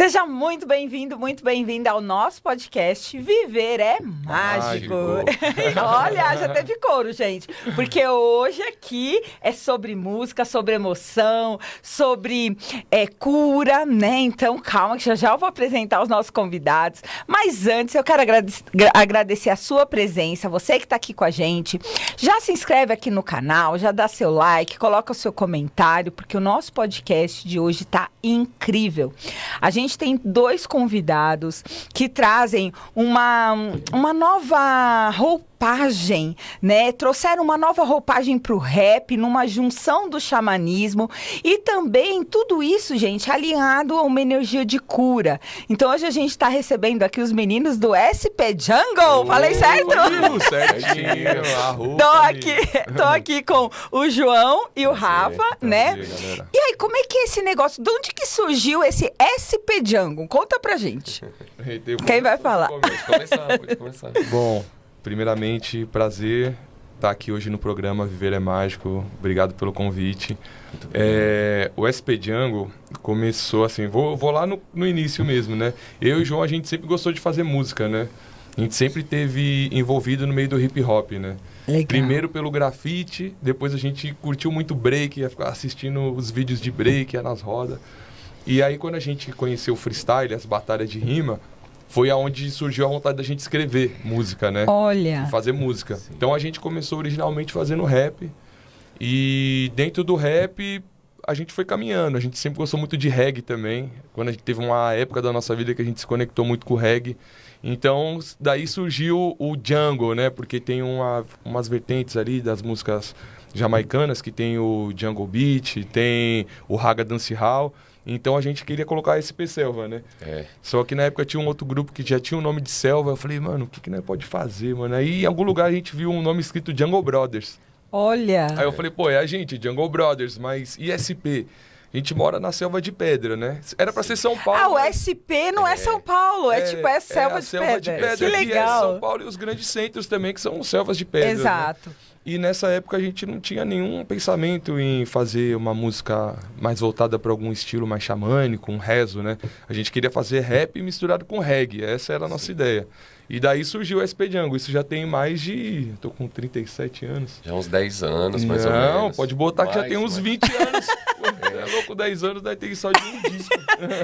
Seja muito bem-vindo, muito bem-vinda ao nosso podcast Viver é Mágico. Olha, já teve couro, gente. Porque hoje aqui é sobre música, sobre emoção, sobre cura, né? Então, calma, que já eu vou apresentar os nossos convidados. Mas antes, eu quero agradecer a sua presença, você que está aqui com a gente. Já se inscreve aqui no canal, já dá seu like, coloca o seu comentário, porque o nosso podcast de hoje está incrível. A gente tem dois convidados que trazem uma nova roupagem, né? Trouxeram uma nova roupagem para o rap, numa junção do xamanismo e também tudo isso, gente, alinhado a uma energia de cura. Então hoje a gente está recebendo aqui os meninos do SP Jungle. Falei certo? Certinho. Tô aqui com o João e o Rafa, né? Galera. E aí, como é que é esse negócio? De onde que surgiu esse SP Jungle? Conta pra gente. Quem vai falar? Pode começar. Bom, primeiramente, prazer estar aqui hoje no programa Viver é Mágico. Obrigado pelo convite. O SP Jungle começou assim, vou lá no início mesmo, né? Eu e o João, a gente sempre gostou de fazer música, né? A gente sempre esteve envolvido no meio do hip hop, né? Legal. Primeiro pelo grafite, depois a gente curtiu muito break, ia ficar assistindo os vídeos de break, ia nas rodas. E aí quando a gente conheceu o freestyle, as batalhas de rima, foi aonde surgiu a vontade da gente escrever música, né? Olha. Fazer música. Sim. Então a gente começou originalmente fazendo rap. E dentro do rap a gente foi caminhando. A gente sempre gostou muito de reggae também. Quando a gente teve uma época da nossa vida que a gente se conectou muito com o reggae. Então, daí surgiu o jungle, né? Porque tem umas vertentes ali das músicas jamaicanas, que tem o jungle beat, tem o raga dancehall. Então, a gente queria colocar SP Selva, né? Só que na época tinha um outro grupo que já tinha o nome de Selva. Eu falei, mano, o que nós pode fazer, mano? Aí, em algum lugar, a gente viu um nome escrito Jungle Brothers. Olha. Aí eu falei, pô, é a gente, Jungle Brothers, mas e SP? A gente mora na Selva de Pedra, né? Era pra ser São Paulo. Ah, o SP não é São Paulo, é Selva, de Pedra. Que legal. Que é São Paulo e os grandes centros também, que são selvas de pedra. Exato. Né? E nessa época a gente não tinha nenhum pensamento em fazer uma música mais voltada para algum estilo mais xamânico, um rezo, né? A gente queria fazer rap misturado com reggae, essa era a nossa ideia. E daí surgiu o SP Jungle, isso já tem mais de... Tô com 37 anos. Já uns 10 anos, mais ou menos. Não, pode botar que já tem uns 20 anos. É louco, 10 anos, daí tem só de um disco.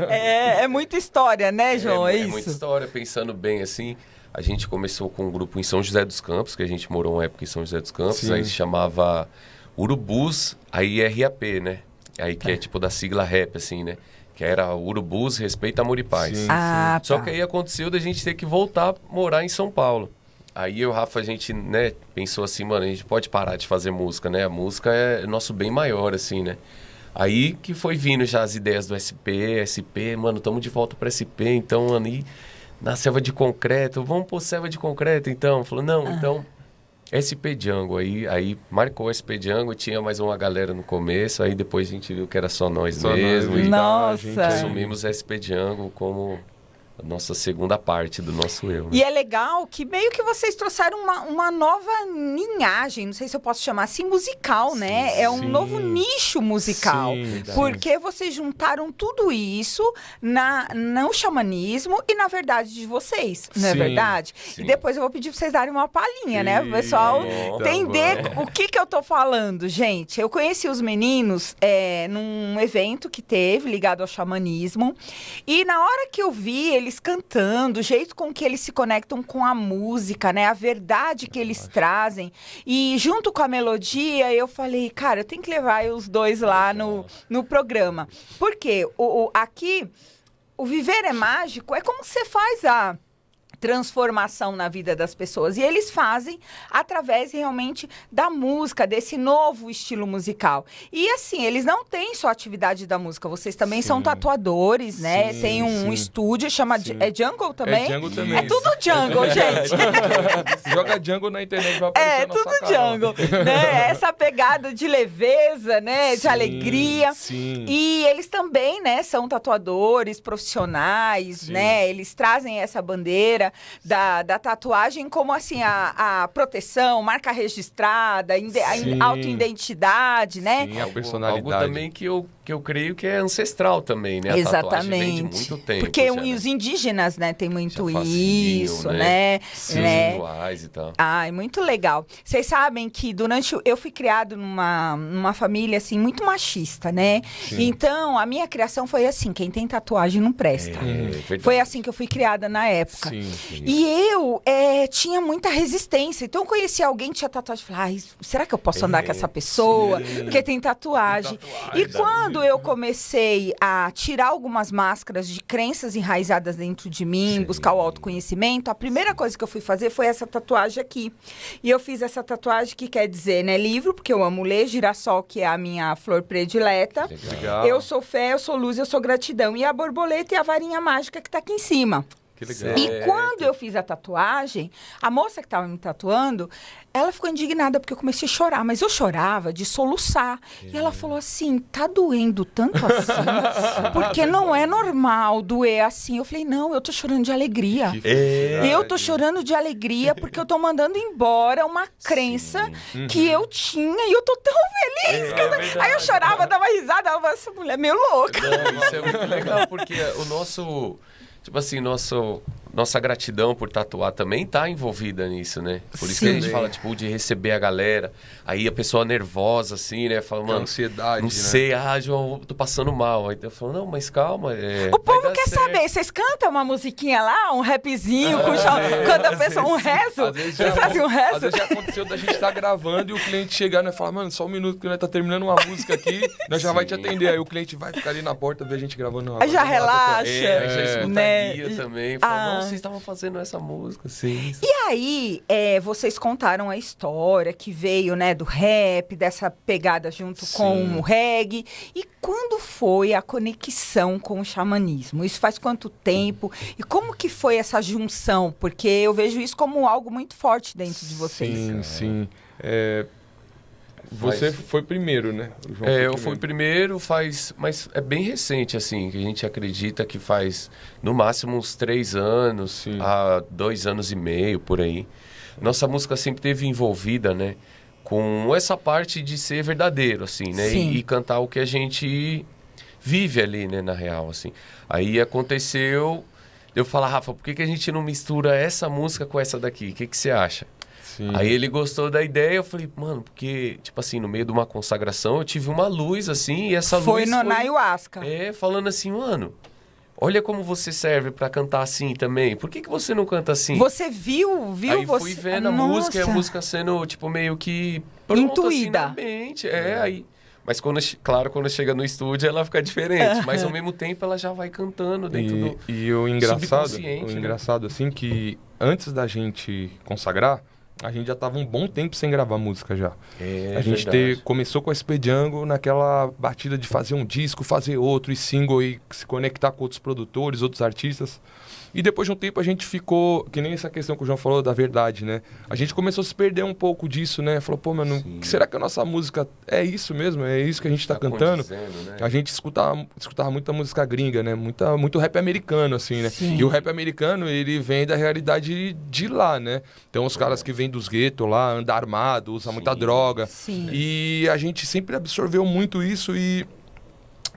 É muita história, né, João? É isso? É muita história, pensando bem assim... A gente começou com um grupo em São José dos Campos, que a gente morou uma época em São José dos Campos. Sim. Aí se chamava Urubus, aí RAP, né? Aí que é tipo da sigla rap, assim, né? Que era Urubus, Respeito, Amor e Paz. Sim, tá. Só que aí aconteceu da gente ter que voltar a morar em São Paulo. Aí eu e o Rafa, a gente, né, pensou assim, mano, a gente pode parar de fazer música, né? A música é nosso bem maior, assim, né? Aí que foi vindo já as ideias do SP, mano, tamo de volta pra SP, então, mano, e... Na selva de concreto, vamos pôr selva de concreto então? Falou, não, então SP Jungle. Aí marcou SP Jungle, tinha mais uma galera no começo, aí depois a gente viu que era só nós mesmo. E Nossa! assumimos SP Jungle como a nossa segunda parte do nosso eu. Né? E é legal que meio que vocês trouxeram uma nova linhagem, não sei se eu posso chamar assim, musical, né? É um novo nicho musical. Sim, porque vocês juntaram tudo isso no xamanismo e na verdade de vocês, não é verdade? Sim. E depois eu vou pedir pra vocês darem uma palhinha, né? Para o pessoal entender o que eu tô falando, gente. Eu conheci os meninos num evento que teve ligado ao xamanismo e na hora que eu vi eles cantando, o jeito com que eles se conectam com a música, né? A verdade que eles trazem. E junto com a melodia, eu falei, cara, eu tenho que levar os dois lá no programa. Porque aqui, o Viver é Mágico é como você faz a transformação na vida das pessoas. E eles fazem através realmente da música, desse novo estilo musical. E assim, eles não têm só atividade da música, vocês também são tatuadores, né? Sim, tem um estúdio, chama... É Jungle também? É Jungle também. É tudo Jungle, gente. Joga Jungle na internet, vai aparecer É na sua tudo cara. Jungle, né? Essa pegada de leveza, né? De alegria. Sim. E eles também, né? São tatuadores profissionais, né? Eles trazem essa bandeira história da tatuagem como, assim, a proteção, marca registrada, a autoidentidade, né? Sim, a personalidade. Algo também que eu creio que é ancestral também, né? Exatamente. A tatuagem vem de muito tempo. Porque já, né? os indígenas, né, tem muito isso, né? Sim, né? rituais e tal. Ai, muito legal. Vocês sabem que eu fui criado numa família, assim, muito machista, né? Sim. Então, a minha criação foi assim, quem tem tatuagem não presta. Verdade. Foi assim que eu fui criada na época. Sim. E eu tinha muita resistência. Então, eu conhecia alguém que tinha tatuagem. Eu falei, será que eu posso andar com essa pessoa? Porque tem tatuagem. E quando eu comecei a tirar algumas máscaras de crenças enraizadas dentro de mim, buscar o autoconhecimento, a primeira coisa que eu fui fazer foi essa tatuagem aqui. E eu fiz essa tatuagem que quer dizer, né, livro, porque eu amo ler, girassol, que é a minha flor predileta. Legal. Eu sou fé, eu sou luz, eu sou gratidão. E a borboleta e a varinha mágica que tá aqui em cima. Que legal. E quando eu fiz a tatuagem, a moça que estava me tatuando, ela ficou indignada porque eu comecei a chorar. Mas eu chorava de soluçar. E ela falou assim, tá doendo tanto assim? Porque não é normal doer assim. Eu falei, não, eu tô chorando de alegria. Eu tô chorando de alegria porque eu tô mandando embora uma crença que eu tinha e eu tô tão feliz. Aí eu chorava, dava risada. Ela falou, essa mulher é meio louca. Não, isso é muito legal, porque o nosso... Tipo assim, nossa gratidão por tatuar também tá envolvida nisso, né? Por isso que a gente fala, tipo, de receber a galera. Aí a pessoa nervosa, assim, né? Fala, mano, ansiedade, não sei, João, tô passando mal. Aí eu falo, não, mas calma. O povo quer saber, vocês cantam uma musiquinha lá, um rapzinho, quando a pessoa, um rezo? Vocês fazem um rezo? Às vezes já aconteceu da gente estar gravando e o cliente chegar, né? Falar, mano, só um minuto que nós tá terminando uma música aqui, nós já vai te atender. Aí o cliente vai ficar ali na porta, ver a gente gravando. Aí já relaxa. Já escutaria né? também. Fala, não, vocês estavam fazendo essa música, sim. E aí, vocês contaram a história que veio, né, do rap, dessa pegada junto com o reggae. E quando foi a conexão com o xamanismo? Isso faz quanto tempo? E como que foi essa junção? Porque eu vejo isso como algo muito forte dentro de vocês. Sim. Você foi primeiro, né? O João eu fui primeiro, mas é bem recente, assim, que a gente acredita que faz no máximo uns 3 anos, a 2 anos e meio, por aí. Nossa música sempre esteve envolvida, né, com essa parte de ser verdadeiro, assim, né, e cantar o que a gente vive ali, né, na real, assim. Aí aconteceu, eu falar, Rafa, por que a gente não mistura essa música com essa daqui? O que você acha? Sim. Aí ele gostou da ideia, eu falei, mano, porque, tipo assim, no meio de uma consagração, eu tive uma luz, assim, e essa foi luz na ayahuasca. Falando assim, mano, olha como você serve pra cantar assim também. Por que você não canta assim? Você viu? Aí fui vendo a música, e a música sendo, tipo, meio que pronta, intuída. Assim, na mente. Aí... Mas, quando chega no estúdio, ela fica diferente. Mas, ao mesmo tempo, ela já vai cantando dentro do E o engraçado, né? assim, que antes da gente consagrar, a gente já tava um bom tempo sem gravar música já. A gente começou com a SP Django naquela batida de fazer um disco, fazer outro, e single, e se conectar com outros produtores, outros artistas. E depois de um tempo a gente ficou, que nem essa questão que o João falou da verdade, né? A gente começou a se perder um pouco disso, né? Falou, pô, mano, será que a nossa música é isso mesmo? É isso que a gente tá cantando? Né? A gente escutava muita música gringa, né? Muito rap americano, assim, né? Sim. E o rap americano, ele vem da realidade de lá, né? Então os caras que vêm dos guetos lá, andam armado, usam muita droga. Sim. E a gente sempre absorveu muito isso e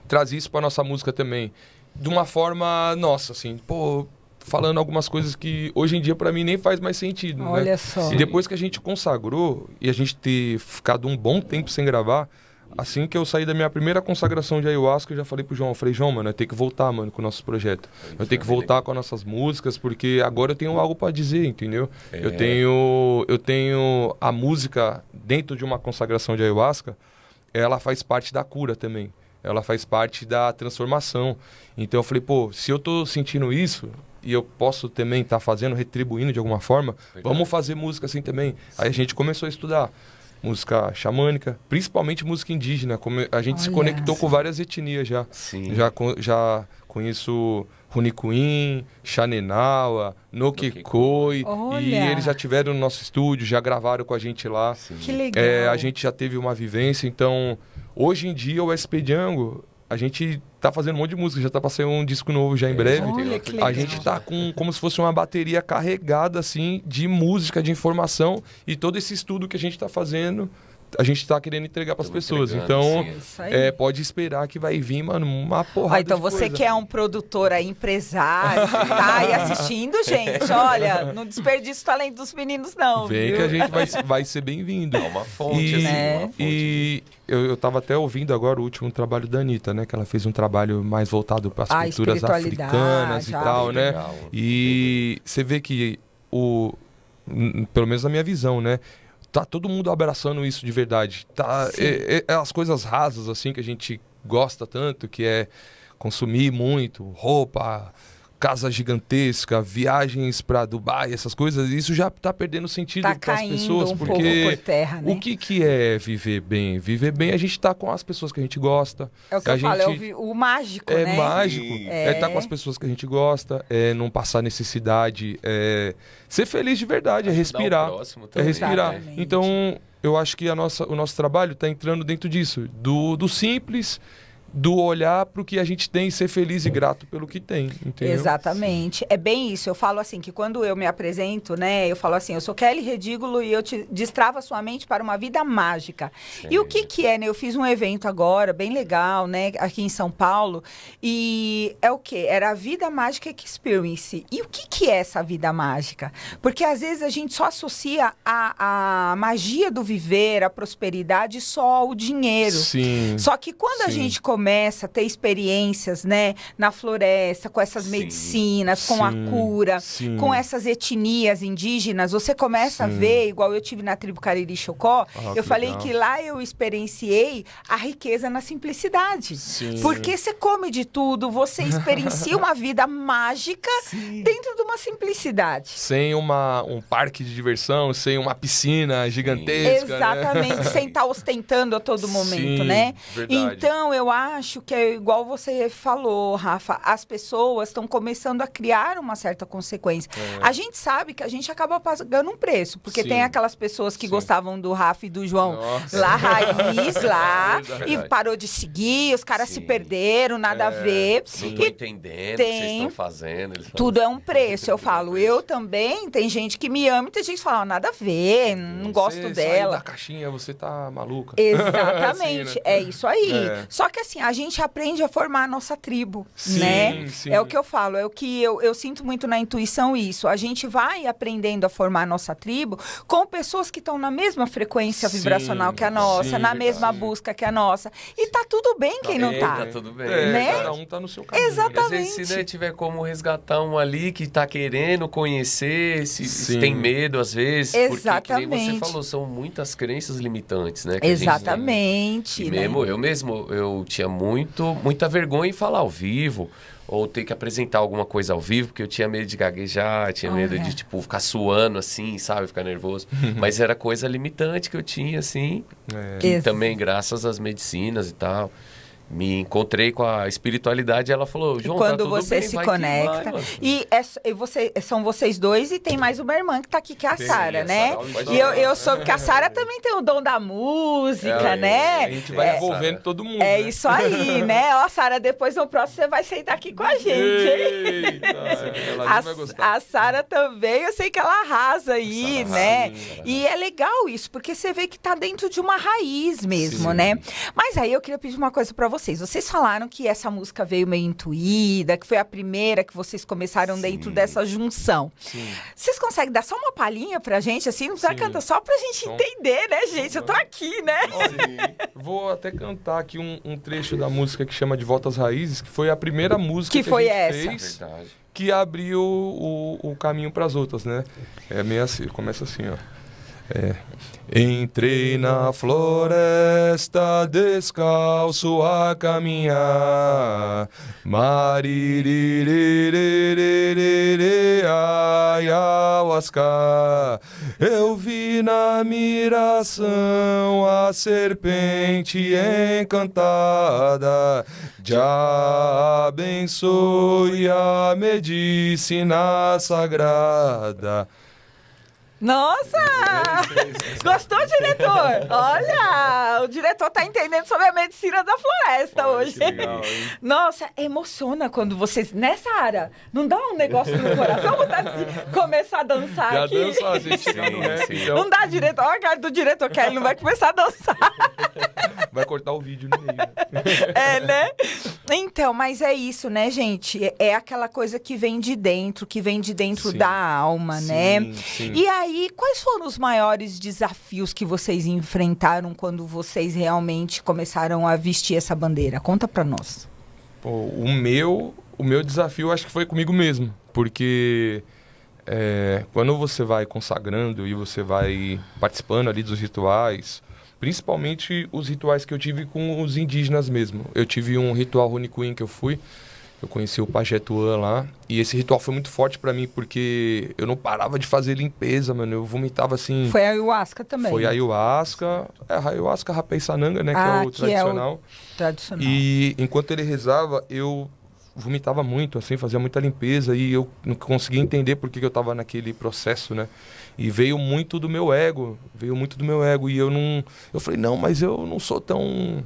traz isso pra nossa música também. De uma forma nossa, assim, pô... falando algumas coisas que hoje em dia pra mim nem faz mais sentido, Olha né? só. E depois que a gente consagrou e a gente ter ficado um bom tempo sem gravar, assim que eu saí da minha primeira consagração de ayahuasca, eu já falei pro João, João, mano, eu tenho que voltar, mano, com o nosso projeto. Eu tenho que voltar com as nossas músicas, porque agora eu tenho algo pra dizer, entendeu? Eu tenho a música dentro de uma consagração de ayahuasca, ela faz parte da cura também. Ela faz parte da transformação. Então eu falei, pô, se eu tô sentindo isso e eu posso também estar fazendo, retribuindo de alguma forma, vamos fazer música assim também. Aí a gente começou a estudar música xamânica, principalmente música indígena. A gente se conectou com várias etnias já. Sim. Já conheço Runicuim, Xanenawa, Nokekoi, e eles já tiveram no nosso estúdio, já gravaram com a gente lá. Que legal. A gente já teve uma vivência, então... Hoje em dia, o SP Django, a gente tá fazendo um monte de música, já tá pra sair um disco novo já em breve. Olha, que legal. A gente tá com como se fosse uma bateria carregada, assim, de música, de informação, e todo esse estudo que a gente tá fazendo, a gente tá querendo entregar pras pessoas. Então, Isso aí. pode esperar que vai vir, mano, uma porrada Então de você coisa. que é um produtor aí, empresário, que tá aí assistindo, gente, olha, não desperdiça o talento dos meninos, não. Vem viu? que a gente vai ser bem-vindo. É uma fonte, E, assim, né? uma fonte. e eu tava até ouvindo agora o último trabalho da Anitta, né? Que ela fez um trabalho mais voltado para as Ah, culturas espiritualidade, africanas e tal, bem né? legal. E você vê que pelo menos na minha visão, né? Tá todo mundo abraçando isso de verdade. Tá, Sim. as coisas rasas, assim, que a gente gosta tanto, que é consumir muito, roupa, casa gigantesca, viagens para Dubai, essas coisas, isso já tá perdendo sentido Tá para as caindo pessoas, um pouco porque por terra, né? o que é viver bem? Viver bem, a gente tá com as pessoas que a gente gosta. É o que a eu falo, gente- o mágico, É né? mágico. Sim. É estar com as pessoas que a gente gosta, é não passar necessidade, é ser feliz de verdade, é Ajudar o respirar. próximo É também, respirar. né? Exatamente. Então, eu acho que o nosso trabalho está entrando dentro disso, do simples, do olhar para o que a gente tem e ser feliz e grato pelo que tem, entendeu? Exatamente. É bem isso. Eu falo assim, que quando eu me apresento, né? Eu falo assim, eu sou Kelly Redígulo e eu te destravo a sua mente para uma vida mágica. E o que é, né? Eu fiz um evento agora, bem legal, né? Aqui em São Paulo. E é o quê? Era a Vida Mágica Experience. E o que é essa vida mágica? Porque às vezes a gente só associa a magia do viver, a prosperidade só ao dinheiro. Sim. Só que quando a Sim. gente começa a ter experiências, né, na floresta, com essas Sim. medicinas, com a Sim. cura, Sim. com essas etnias indígenas, você começa a Sim. ver, igual eu tive na tribo Cariri Chocó, Ah, eu que falei legal. que lá eu experienciei a riqueza na simplicidade. Sim. Porque você come de tudo, você experiencia uma vida mágica dentro de uma simplicidade. Sem um parque de diversão, sem uma piscina gigantesca, Exatamente, né? sem estar ostentando a todo momento, Sim, né? verdade. Então, eu acho que é igual você falou, Rafa, as pessoas estão começando a criar uma certa consequência. A gente sabe que a gente acaba pagando um preço, porque Sim. tem aquelas pessoas que Sim. gostavam do Rafa e do João Nossa. lá, raiz, lá, Verdade. e parou de seguir, os caras se Sim. perderam, nada a ver. Não tô E entendendo o que vocês tem- estão fazendo. Eles falam, tudo é um preço, eu falo. Eu também, tem gente que me ama e tem gente que fala, nada a ver, não gosto Você dela. Saiu da caixinha, você tá maluca. Exatamente, Assim, né? é isso aí. É. Só que assim, a gente aprende a formar a nossa tribo, Sim, né? sim. É o que eu falo, é o que eu sinto muito na intuição isso. A gente vai aprendendo a formar a nossa tribo com pessoas que estão na mesma frequência Sim, vibracional que a nossa, sim, na mesma verdade. busca que a nossa. E tá tudo bem quem não tá. Tá tudo bem. Né? Cada um tá no seu caminho. Exatamente. Às vezes, se né, tiver como resgatar um ali que tá querendo conhecer, se Sim. tem medo às vezes, porque que nem Exatamente. você falou, são muitas crenças limitantes, né? que a gente tem. Exatamente. E né? mesmo, eu tinha muita vergonha em falar ao vivo, ou ter que apresentar alguma coisa ao vivo, porque eu tinha medo de gaguejar, tinha medo Olha. de, tipo, ficar suando assim, sabe? Ficar nervoso. Mas era coisa limitante que eu tinha, assim, que Ex- também graças às medicinas e tal. Me encontrei com a espiritualidade e ela falou, E João, tá quando tudo você bem, se vai que conecta. vai, mano." São vocês dois e tem mais uma irmã que tá aqui, que é a Tem, Sara, a né? Sara, pode E eu, falar. eu soube que a Sara também tem o dom da música, né? A gente vai envolvendo todo mundo. É né? isso aí, né? Ó, Sara, depois no próximo você vai sentar aqui com a gente, hein? Eita, ela vai gostar. A Sara também, eu sei que ela arrasa aí, Sara né? arrasa, sim, E é legal isso, porque você vê que tá dentro de uma raiz mesmo, Sim. né? Mas aí eu queria pedir uma coisa pra vocês. Vocês falaram que essa música veio meio intuída, que foi a primeira que vocês começaram dentro dessa junção. Sim. Vocês conseguem dar só uma palhinha pra gente, assim? Não precisa Sim. cantar, só pra gente Som. entender, né, gente? Eu tô aqui, né? Olha, vou até cantar aqui um trecho da música que chama De Volta às Raízes, que foi a primeira música Que foi a gente essa? fez, Verdade. que abriu o caminho para as outras, né? É meio assim, começa assim, ó. Entrei na floresta descalço a caminhar, maririririririri, ayahuasca. Eu vi na miração a serpente encantada, já abençoe a medicina sagrada. Nossa! Gostou, diretor? Olha, o diretor tá entendendo sobre a medicina da floresta hoje. Legal, Nossa, emociona quando vocês... Nessa área, não dá um negócio no coração? Vontade de começar a dançar Já aqui? dançou, a gente chegar no rap, então Não dá, diretor. Olha a cara do diretor, que ele não vai começar a dançar. vai cortar o vídeo no meio. Né? É, né? Então, mas é isso, né, gente? É aquela coisa que vem de dentro, Sim. da alma, né? Sim. E aí, quais foram os maiores desafios que vocês enfrentaram quando vocês realmente começaram a vestir essa bandeira? Conta pra nós. Pô, o meu desafio acho que foi comigo mesmo, porque quando você vai consagrando e você vai participando ali dos rituais, principalmente os rituais que eu tive com os indígenas mesmo. Eu tive um ritual Runicuim que eu conheci o Pajé Tuan lá, e esse ritual foi muito forte pra mim, porque eu não parava de fazer limpeza, mano, eu vomitava assim... Foi a ayahuasca também. Foi a ayahuasca, Rapé Sananga, né, que é o tradicional. Tradicional. E enquanto ele rezava, eu vomitava muito, assim, fazia muita limpeza, e eu não conseguia entender por que eu tava naquele processo, né? E veio muito do meu ego, e eu falei, não, mas eu não sou tão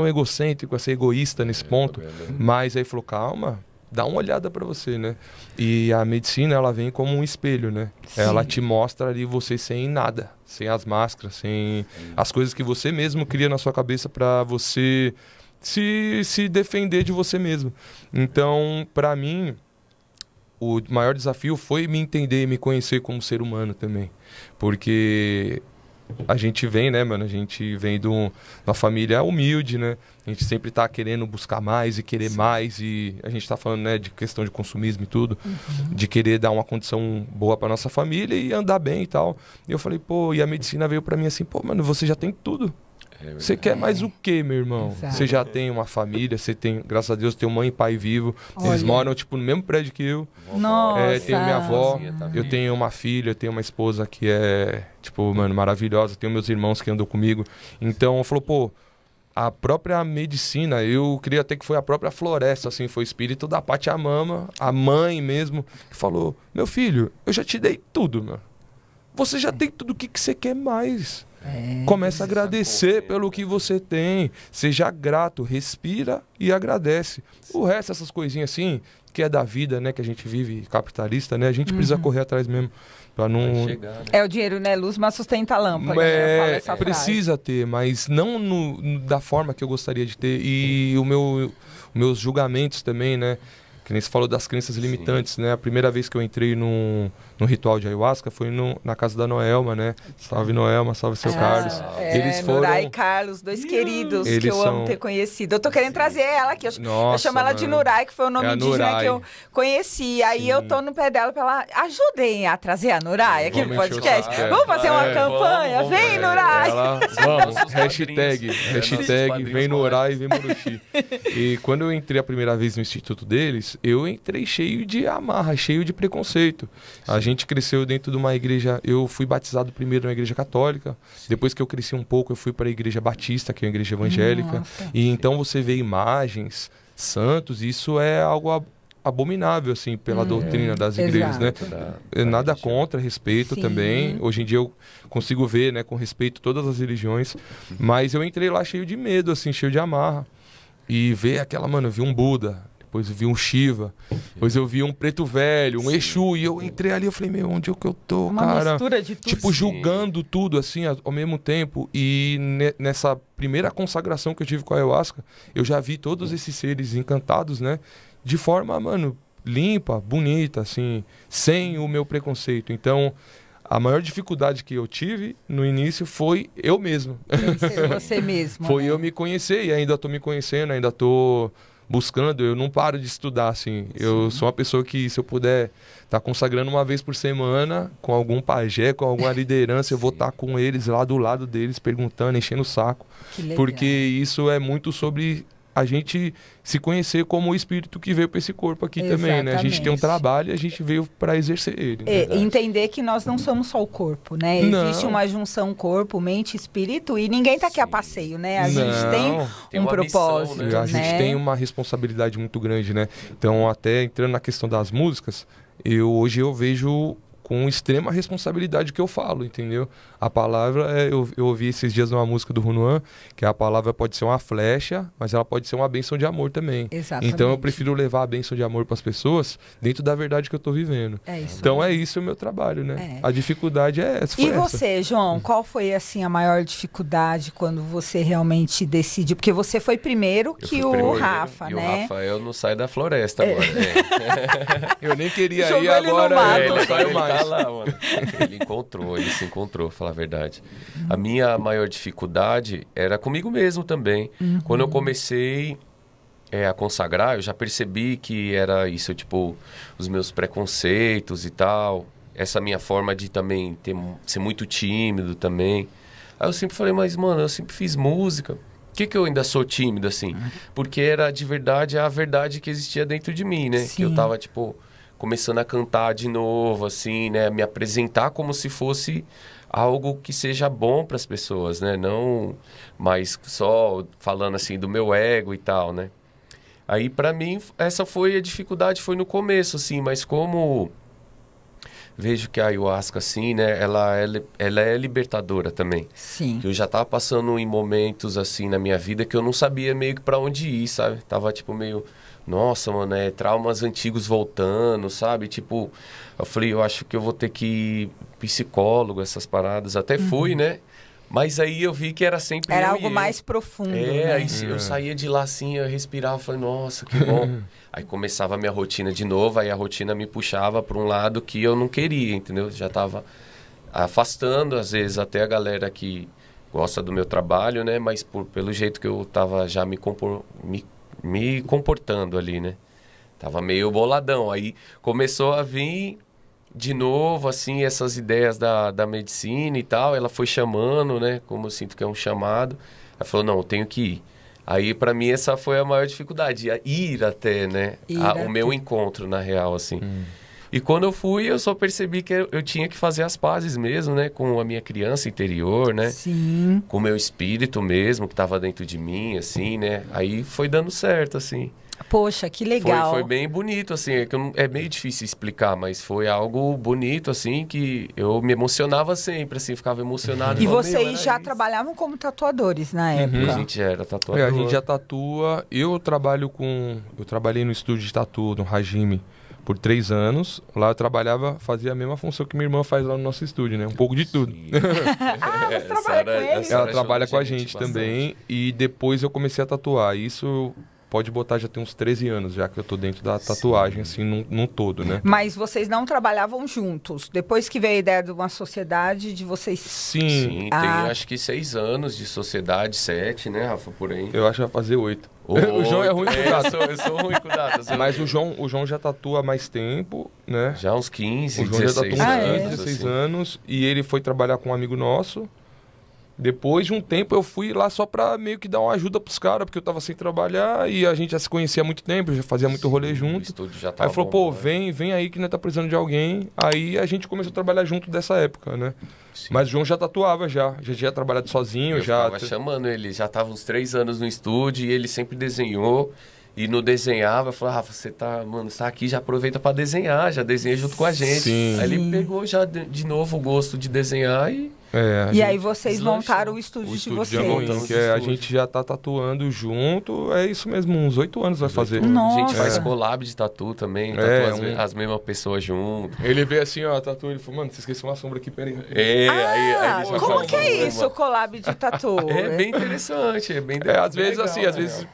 egocêntrico, assim, egoísta nesse ponto. Mas aí falou, calma, dá uma olhada pra você, né? E a medicina, ela vem como um espelho, né? Sim. Ela te mostra ali você sem nada, sem as máscaras, sem as coisas que você mesmo cria na sua cabeça pra você se defender de você mesmo. Então, pra mim, o maior desafio foi me entender e me conhecer como ser humano também. Porque a gente vem, né, mano? A gente vem de uma família humilde, né? A gente sempre tá querendo buscar mais e querer mais. E a gente tá falando, né, de questão de consumismo e tudo. De querer dar uma condição boa pra nossa família e andar bem e tal. E eu falei, pô, e a medicina veio pra mim assim, pô, mano, você já tem tudo. Você quer mais o quê, meu irmão? Exato. Você já tem uma família, você tem, graças a Deus, tem mãe e pai vivo. Eles Olha. moram, tipo, no mesmo prédio que eu. Nossa. Tenho minha avó, Tá eu tenho uma filha, eu tenho uma esposa que é, tipo, mano, maravilhosa. Tenho meus irmãos que andam comigo. Então, falou, pô, a própria medicina, eu queria até que foi a própria floresta, assim, foi o espírito da Pachamama, a mãe mesmo, que falou, meu filho, eu já te dei tudo, meu. Você já tem tudo, o que você quer mais? Começa a agradecer pelo que você tem. Seja grato, respira e agradece. O resto, essas coisinhas assim, que é da vida, né? Que a gente vive capitalista, né? A gente precisa correr atrás mesmo. Pra não... chegar, né? É o dinheiro, né? Luz, mas sustenta a lâmpada. Eu falo essa Precisa ter, mas não da forma que eu gostaria de ter. E meus julgamentos também, né? Que nem você falou das crenças limitantes, né? A primeira vez que eu entrei no ritual de ayahuasca foi na casa da Noelma, né? Salve Noelma, salve seu Carlos. Eles foram... Nurai e Carlos, dois queridos que eu amo ter conhecido. Eu tô querendo trazer ela aqui. Eu chamo ela de Nurai, que foi o nome indígena que eu conheci. Aí eu tô no pé dela pra ela, ajudem a trazer a Nurai aqui no podcast. Vamos fazer uma campanha? Vem, Nurai! Vamos, hashtag vem Nurai e vem Muruxi. E quando eu entrei a primeira vez no instituto deles, eu entrei cheio de amarra, cheio de preconceito. A gente cresceu dentro de uma igreja, eu fui batizado primeiro na igreja católica, depois que eu cresci um pouco eu fui para a igreja batista, que é a igreja evangélica. E então você vê imagens, santos, isso é algo abominável, assim, pela doutrina das igrejas, né? Nada contra, respeito também. Hoje em dia eu consigo ver, né, com respeito todas as religiões, mas eu entrei lá cheio de medo, assim, cheio de amarra. E ver aquela, mano, eu vi um Buda, depois eu vi um Shiva, depois eu vi um preto velho, um Exu, e eu entrei ali, eu falei, meu, onde é que eu tô, cara? Mistura de tudo. Tipo, julgando tudo, assim, ao mesmo tempo. E nessa primeira consagração que eu tive com a ayahuasca, eu já vi todos esses seres encantados, né? De forma, mano, limpa, bonita, assim, sem o meu preconceito. Então, a maior dificuldade que eu tive no início foi eu mesmo. Ser você mesmo. Foi eu me conhecer, e ainda tô me conhecendo, ainda tô buscando, eu não paro de estudar, assim. Eu sou uma pessoa que, se eu puder estar consagrando uma vez por semana com algum pajé, com alguma liderança, eu vou estar com eles lá do lado deles, perguntando, enchendo o saco. Porque isso é muito sobre a gente se conhecer como o espírito que veio para esse corpo aqui também, né? A gente tem um trabalho e a gente veio para exercer ele. Entender que nós não somos só o corpo, né? Existe uma junção corpo, mente, espírito, e ninguém tá aqui a passeio, né? A gente tem um propósito, missão, né? A gente tem uma responsabilidade muito grande, né? Então, até entrando na questão das músicas, hoje eu vejo com extrema responsabilidade que eu falo, entendeu? A palavra, eu ouvi esses dias numa música do Runuan, que a palavra pode ser uma flecha, mas ela pode ser uma bênção de amor também. Exatamente. Então eu prefiro levar a bênção de amor para as pessoas dentro da verdade que eu tô vivendo. É isso. Então é isso o meu trabalho, né? A dificuldade é essa. E você, João, qual foi assim a maior dificuldade quando você realmente decidiu? Porque você foi primeiro que o Rafa, e né? o Rafael não sai da floresta agora. Eu nem queria Jogou ir ele no agora. mato. Ele saiu mais. tá lá, mano. Ele se encontrou, pra falar a verdade. A minha maior dificuldade era comigo mesmo também. Quando eu comecei a consagrar, eu já percebi que era isso, tipo, os meus preconceitos e tal. Essa minha forma de também ser muito tímido também. Aí eu sempre falei, mas, mano, eu sempre fiz música. Por que eu ainda sou tímido, assim? Porque era de verdade a verdade que existia dentro de mim, né? Sim. Que eu tava, tipo, começando a cantar de novo, assim, né? Me apresentar como se fosse algo que seja bom para as pessoas, né? Não mais só falando, assim, do meu ego e tal, né? Aí, para mim, essa foi a dificuldade, foi no começo, assim. Mas como vejo que a ayahuasca, assim, né? Ela é libertadora também. Sim. Que eu já tava passando em momentos, assim, na minha vida que eu não sabia meio que pra onde ir, sabe? Tava, tipo, meio... Nossa, mano, traumas antigos voltando, sabe? Tipo, eu falei, eu acho que eu vou ter que ir psicólogo, essas paradas. Até fui, né? Mas aí eu vi que era sempre Era eu algo e eu. mais profundo, né? Aí eu saía de lá assim, eu respirava, falei, nossa, que bom. Aí começava a minha rotina de novo, aí a rotina me puxava para um lado que eu não queria, entendeu? Já tava afastando, às vezes, até a galera que gosta do meu trabalho, né? Mas pelo jeito que eu tava já me comportando ali, né? Tava meio boladão. Aí começou a vir de novo, assim, essas ideias da medicina e tal. Ela foi chamando, né? Como eu sinto que é um chamado. Ela falou, não, eu tenho que ir. Aí, pra mim, essa foi a maior dificuldade. Ir até, né? O meu encontro, na real, assim. E quando eu fui, eu só percebi que eu tinha que fazer as pazes mesmo, né? Com a minha criança interior, né? Sim. Com o meu espírito mesmo, que estava dentro de mim, assim, né? Aí foi dando certo, assim. Poxa, que legal. Foi bem bonito, assim. É meio difícil explicar, mas foi algo bonito, assim, que eu me emocionava sempre, assim. Ficava emocionado. E falava, vocês já trabalhavam como tatuadores na época? A gente já era tatuador. A gente já tatua. Eu trabalhei no estúdio de tatu, no Hajime, por 3 anos. Lá eu trabalhava, fazia a mesma função que minha irmã faz lá no nosso estúdio, né? Um pouco de tudo. Você trabalha com eles? Ela trabalha com a gente também. E depois eu comecei a tatuar. Isso pode botar, já tem uns 13 anos já que eu tô dentro da tatuagem, assim, num todo, né? Mas vocês não trabalhavam juntos? Depois que veio a ideia de uma sociedade, de vocês... Sim. Tem acho que 6 anos de sociedade, 7, né, Rafa, por aí. Eu acho que vai fazer 8. O João é ruim com data. Eu sou ruim com data. Mas o João já tatua há mais tempo, né? Já uns 15, o João 16 já tatua uns anos. 16 assim. anos. E ele foi trabalhar com um amigo nosso. Depois de um tempo eu fui lá só pra meio que dar uma ajuda pros caras, porque eu tava sem trabalhar e a gente já se conhecia há muito tempo, já fazia muito rolê junto. O estúdio já Aí tava falou, pô, bom, né? vem aí que nós tá precisando de alguém. Aí a gente começou a trabalhar junto dessa época, né? Sim. Mas o João já tatuava já tinha trabalhado sozinho. Eu tava chamando ele, já tava uns 3 anos no estúdio e ele sempre desenhou. E no desenhava, eu falava, Rafa, você tá aqui, já aproveita pra desenhar, já desenha junto com a gente. Sim. Aí ele pegou já de novo o gosto de desenhar e... E aí vocês montaram o estúdio de vocês. Que a gente já tá tatuando junto, é isso mesmo, uns 8 anos vai fazer. Nossa. A gente faz collab de tatu também, tatua as mesmas pessoas junto. Ele veio assim, ó, tatu, ele falou, mano, você esqueceu uma sombra aqui, peraí. Aí ele como que é isso, o collab de tatu? É bem interessante, é bem às vezes legal, assim, às vezes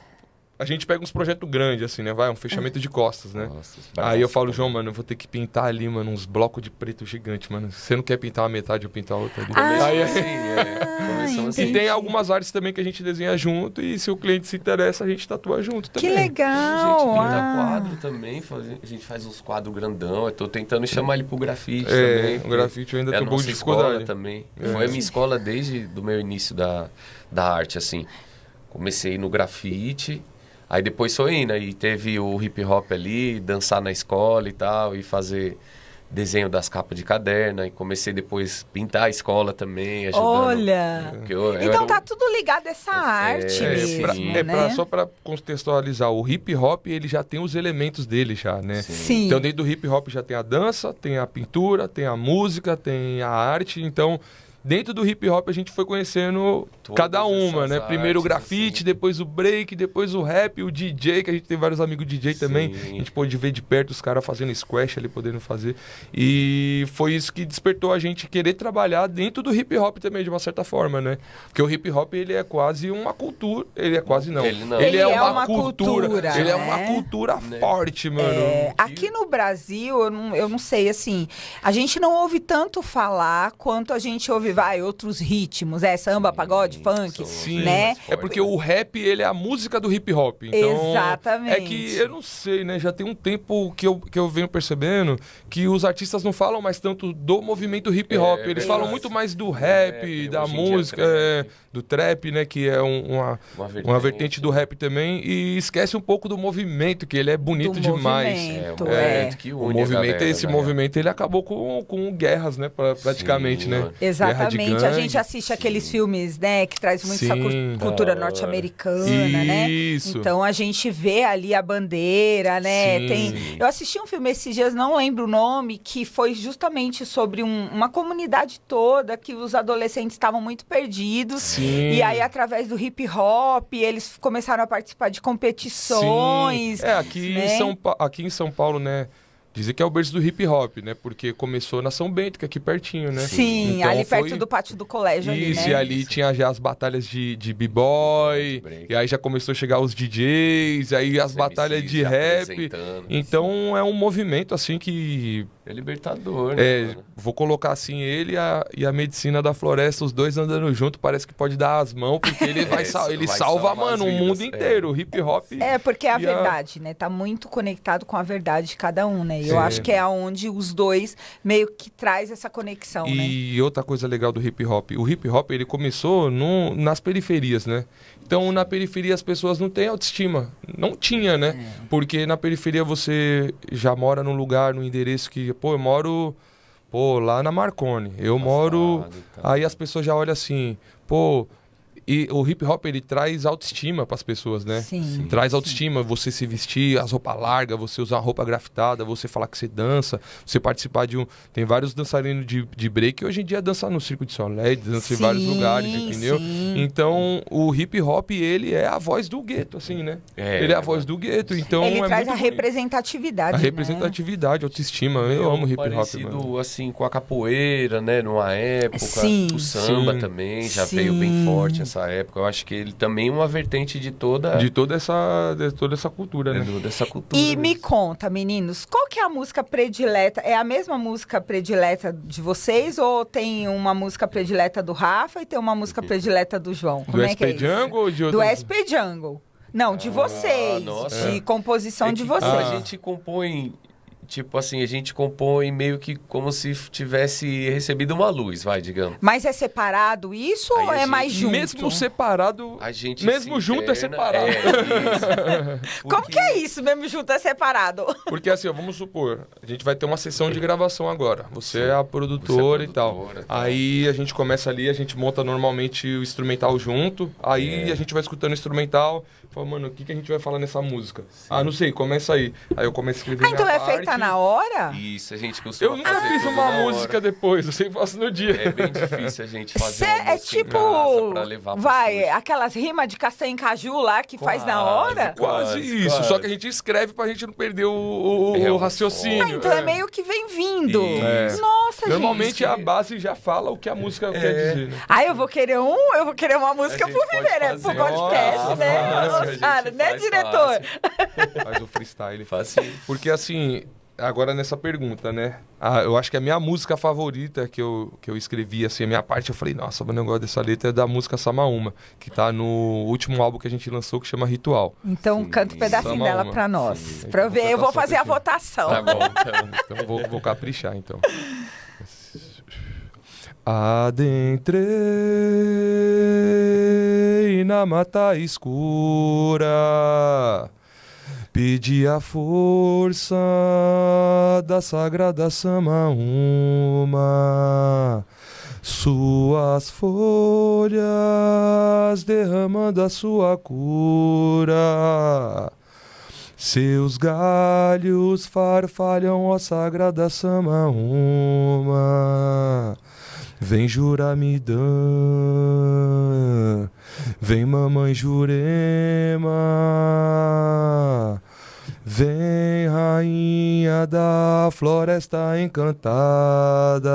a gente pega uns projetos grandes, assim, né? Um fechamento de costas, né? Nossa, aí eu falo, João, mano, eu vou ter que pintar ali, mano, uns blocos de preto gigante, mano. Se você não quer pintar uma metade, eu pintar a outra ali. Aí, assim. E tem algumas artes também que a gente desenha junto e se o cliente se interessa, a gente tatua junto também. Que legal! A gente pinta quadro também, a gente faz uns quadros grandão. Eu tô tentando chamar ele pro grafite também. O grafite eu ainda tô bom de dificuldade. Também. Foi a minha escola desde o meu início da arte, assim. Comecei no grafite... Aí depois foi indo, aí teve o hip hop ali, dançar na escola e tal, e fazer desenho das capas de caderno, e comecei depois a pintar a escola também, ajudando. Olha! Então tá tudo ligado a essa arte mesmo, né? Só para contextualizar, o hip hop ele já tem os elementos dele já, né? Sim. Então dentro do hip hop já tem a dança, tem a pintura, tem a música, tem a arte, então... Dentro do hip hop a gente foi conhecendo cada uma, né? Primeiro o grafite, assim. Depois o break, depois o rap, o DJ, que a gente tem vários amigos DJ também. A gente pôde ver de perto os caras fazendo squash ali, podendo fazer. E foi isso que despertou a gente querer trabalhar dentro do hip hop também, de uma certa forma, né? Porque o hip hop, ele é quase uma cultura. Ele é quase não. Ele é uma cultura. Ele é uma cultura forte, mano. Aqui no Brasil, eu não sei, assim, a gente não ouve tanto falar quanto a gente ouve outros ritmos, samba, pagode, funk, né? É porque o rap, ele é a música do hip hop. Então, exatamente. É que, eu não sei, né? Já tem um tempo que eu venho percebendo que os artistas não falam mais tanto do movimento hip hop. Eles falam muito mais do rap, da música, do trap, né? Que é uma vertente do rap também. E esquece um pouco do movimento, que ele é bonito demais. Que o movimento, esse movimento, ele acabou com guerras, né? Praticamente, né? Exatamente. A gente assiste aqueles filmes, né, que traz muito essa cultura norte-americana, né? Então a gente vê ali a bandeira, né? Eu assisti um filme esses dias, não lembro o nome, que foi justamente sobre uma comunidade toda que os adolescentes estavam muito perdidos. E aí, através do hip hop, eles começaram a participar de competições. Aqui em São Paulo, né? Dizem que é o berço do hip hop, né? Porque começou na São Bento, que é aqui pertinho, né? Sim, então ali perto do pátio do colégio. Isso, ali, né? E ali tinha já as batalhas de b-boy, e aí já começou a chegar os DJs, aí as batalhas de rap. Então é um movimento, assim, que... É libertador, né? Vou colocar assim, ele e a medicina da floresta, os dois andando junto, parece que pode dar as mãos, porque ele ele salva, mano, o mundo inteiro, o hip hop. Porque é a verdade, né? Tá muito conectado com a verdade de cada um, né? Eu acho que é onde os dois meio que traz essa conexão, né? E outra coisa legal do hip hop, o hip hop, ele começou nas periferias, né? Então, na periferia as pessoas não têm autoestima. Não tinha, né? Porque na periferia você já mora num lugar, num endereço que... Pô, eu moro lá na Marconi. Eu moro... Aí as pessoas já olham assim... Pô... E o hip hop, ele traz autoestima para as pessoas, né? Sim. Traz autoestima, você se vestir, as roupas largas, você usar roupa grafitada, você falar que você dança, você participar de Tem vários dançarinos de break que hoje em dia dançam no Circo de Soleil, dançam em vários lugares, entendeu? Então, o hip hop, ele é a voz do gueto, assim, né? Ele é a voz do gueto, então... Ele traz a representatividade, a representatividade, autoestima. Eu amo hip hop, parecido, assim, com a capoeira, né? Numa época. O samba também já veio bem forte essa época. Eu acho que ele também é uma vertente de toda essa cultura, né? Dessa cultura. E me conta, meninos, qual que é a música predileta? É a mesma música predileta de vocês ou tem uma música predileta do Rafa e tem uma música predileta do João? Como é que é isso? Do SP Jungle ou de outro? Do SP Jungle. Não, de vocês. De composição de vocês. A gente compõe... Tipo assim, a gente compõe meio que como se tivesse recebido uma luz, digamos. Mas é separado isso ou é mais junto? Mesmo separado, a gente mesmo junto é separado. Como que é isso, mesmo junto é separado? Porque assim, vamos supor, a gente vai ter uma sessão de gravação agora. Você é a produtora e tal. Aí a gente começa ali, a gente monta normalmente o instrumental junto. Aí a gente vai escutando o instrumental. Fala, mano, o que a gente vai falar nessa música? Não sei, começa aí. Aí eu começo a escrever minha então é parte. Feita na hora? Isso, a gente costuma Eu nunca fiz uma música depois, eu sempre faço no dia. É bem difícil a gente fazer uma música em casa pra levar aquelas rimas de castanha em caju lá que faz na hora? Quase isso, só que a gente escreve pra gente não perder o raciocínio. Então é meio que vem vindo. Nossa, gente. Normalmente a base já fala o que a música quer dizer, né? Eu vou querer uma música pro Viver, pro podcast, né? Né, diretor? Faz o freestyle. Porque assim, agora nessa pergunta, né? Eu acho que a minha música favorita que eu escrevi, assim, a minha parte, eu falei, nossa, o negócio dessa letra é da música Samaúma, que tá no último álbum que a gente lançou, que chama Ritual. Então canta um pedacinho dela pra nós. Pra eu ver, eu vou fazer a votação. Tá bom, então vou caprichar, então. Adentrei na mata escura, pedi a força da sagrada Sama Uma, suas folhas derramando a sua cura, seus galhos farfalham, ó sagrada Sama Uma. Vem Juramidã, vem Mamãe Jurema, vem Rainha da Floresta Encantada,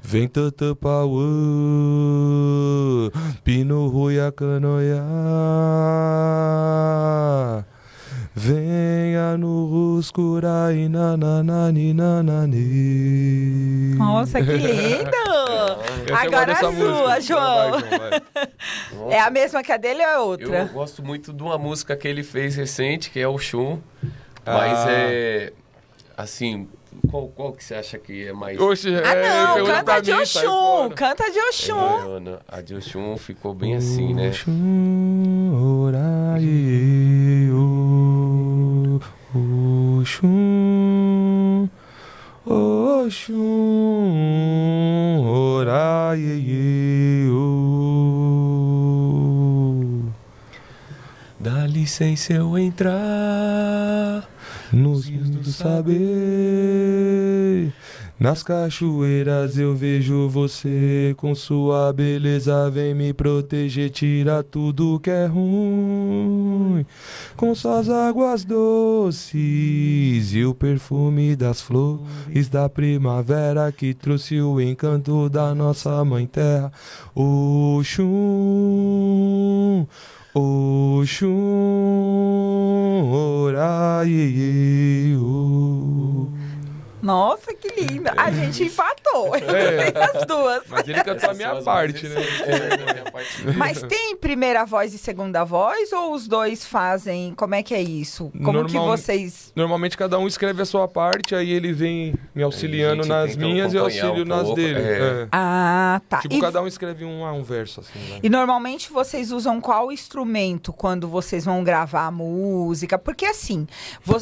vem Tatapauã, Pino Ruia Canoia, venha no Ruscura e nananani. Nossa, que lindo! Agora a sua, João. É a mesma que a dele ou é outra? Eu gosto muito de uma música que ele fez recente, que é o Xum. Mas é... Assim, qual que você acha que é mais... Oxe, não, canta de Oxum. Canta de Oxum. A de Oxum ficou bem assim, né? Oxum, orai, Oxum, Oxum, orai, dá licença eu entrar nos rios do saber. Nas cachoeiras eu vejo você, com sua beleza vem me proteger, tira tudo que é ruim, com suas águas doces e o perfume das flores da primavera que trouxe o encanto da nossa mãe terra. Oxum, Oxum, orai, Nossa, que linda. A gente empatou. As duas. Mas ele cantou a minha parte, né? Mas tem primeira voz e segunda voz ou os dois fazem? Como é que é isso? Como que vocês... Normalmente cada um escreve a sua parte, aí ele vem me auxiliando nas minhas e eu auxilio nas dele. Ah, tá. Tipo, cada um escreve um verso, assim. Né? E normalmente vocês usam qual instrumento quando vocês vão gravar a música? Porque assim,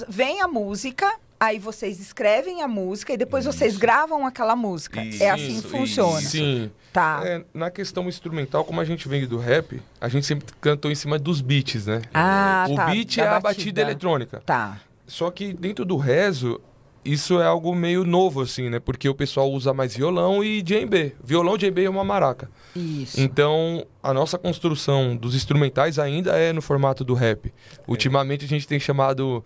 vem a música... Aí vocês escrevem a música e depois vocês gravam aquela música. É assim que funciona. Sim. Tá. Na questão instrumental, como a gente vem do rap, a gente sempre cantou em cima dos beats, né? Ah, o beat é a batida eletrônica. Tá. Só que dentro do rezo, isso é algo meio novo, assim, né? Porque o pessoal usa mais violão e djembe. Violão, djembe e uma maraca. Isso. Então, a nossa construção dos instrumentais ainda é no formato do rap. Ultimamente a gente tem chamado...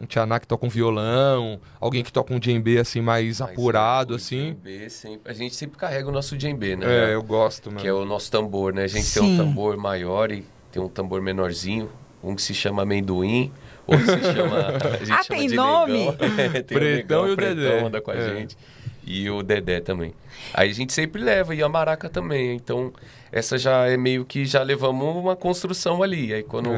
um tchaná que toca um violão, alguém que toca um djembe assim mais apurado, assim. A gente sempre carrega o nosso djembe, né? Eu gosto, né? Que é o nosso tambor, né? A gente tem um tambor maior e tem um tambor menorzinho, um que se chama amendoim, outro se chama... A gente chama tem de nome? Tem Pretão e o Dedé. Anda com a gente. E o Dedé também. Aí a gente sempre leva, e a maraca também. Então, essa já é meio que já levamos uma construção ali. Aí quando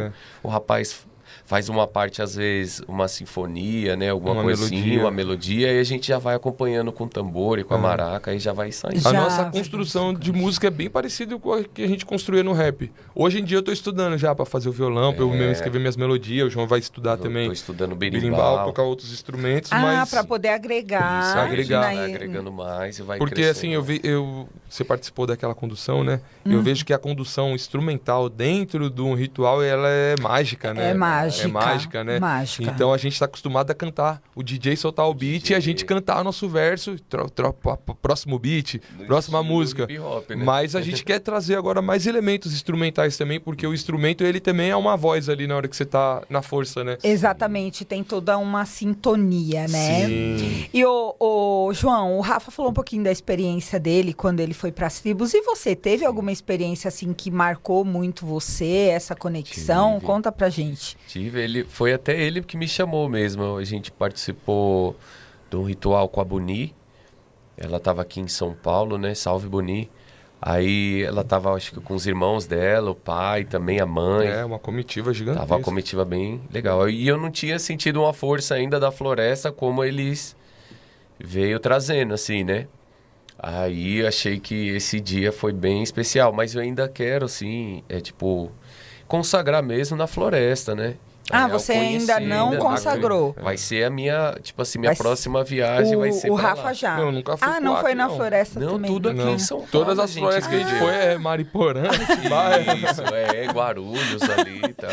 o rapaz... faz uma parte, às vezes, uma sinfonia, né? Alguma coisinha, uma melodia, e a gente já vai acompanhando com o tambor e com a maraca, e já vai saindo. A nossa construção de música é bem parecida com a que a gente construía no rap. Hoje em dia eu tô estudando já para fazer o violão, para eu mesmo escrever minhas melodias, o João vai estudar também. Tô estudando berimbau, tocar outros instrumentos, mas... para poder agregar. Isso, vai agregando mais e vai porque crescendo. Assim, você participou daquela condução, né? Eu vejo que a condução instrumental dentro de um ritual, ela é mágica, né? É mágica. É mágica, né? Mágica. Então a gente tá acostumado a cantar. O DJ soltar o beat e a gente cantar nosso verso, próximo beat, próxima música. Hop, né? Mas a gente quer trazer agora mais elementos instrumentais também, porque o instrumento, ele também é uma voz ali na hora que você tá na força, né? Exatamente, tem toda uma sintonia, né? Sim. E o João, o Rafa falou um pouquinho da experiência dele quando ele foi para as tribos. E você, teve alguma experiência assim que marcou muito você, essa conexão? Tive. Conta pra gente. Foi até ele que me chamou mesmo. A gente participou de um ritual com a Boni. Ela estava aqui em São Paulo, né? Salve, Boni. Aí ela estava, acho que com os irmãos dela, o pai, também a mãe. Uma comitiva gigantesca. Tava uma comitiva bem legal. E eu não tinha sentido uma força ainda da floresta como eles veio trazendo, assim, né? Aí achei que esse dia foi bem especial. Mas eu ainda quero, assim, consagrar mesmo na floresta, né? Ah, você ainda não consagrou. Vai ser a minha, tipo assim, minha próxima viagem vai ser o pra Rafa lá. já. Eu nunca fui não foi na floresta não, também? Tudo aqui em São Paulo. Todas as florestas que a gente foi é Mariporã, Isso, Guarulhos ali e tal.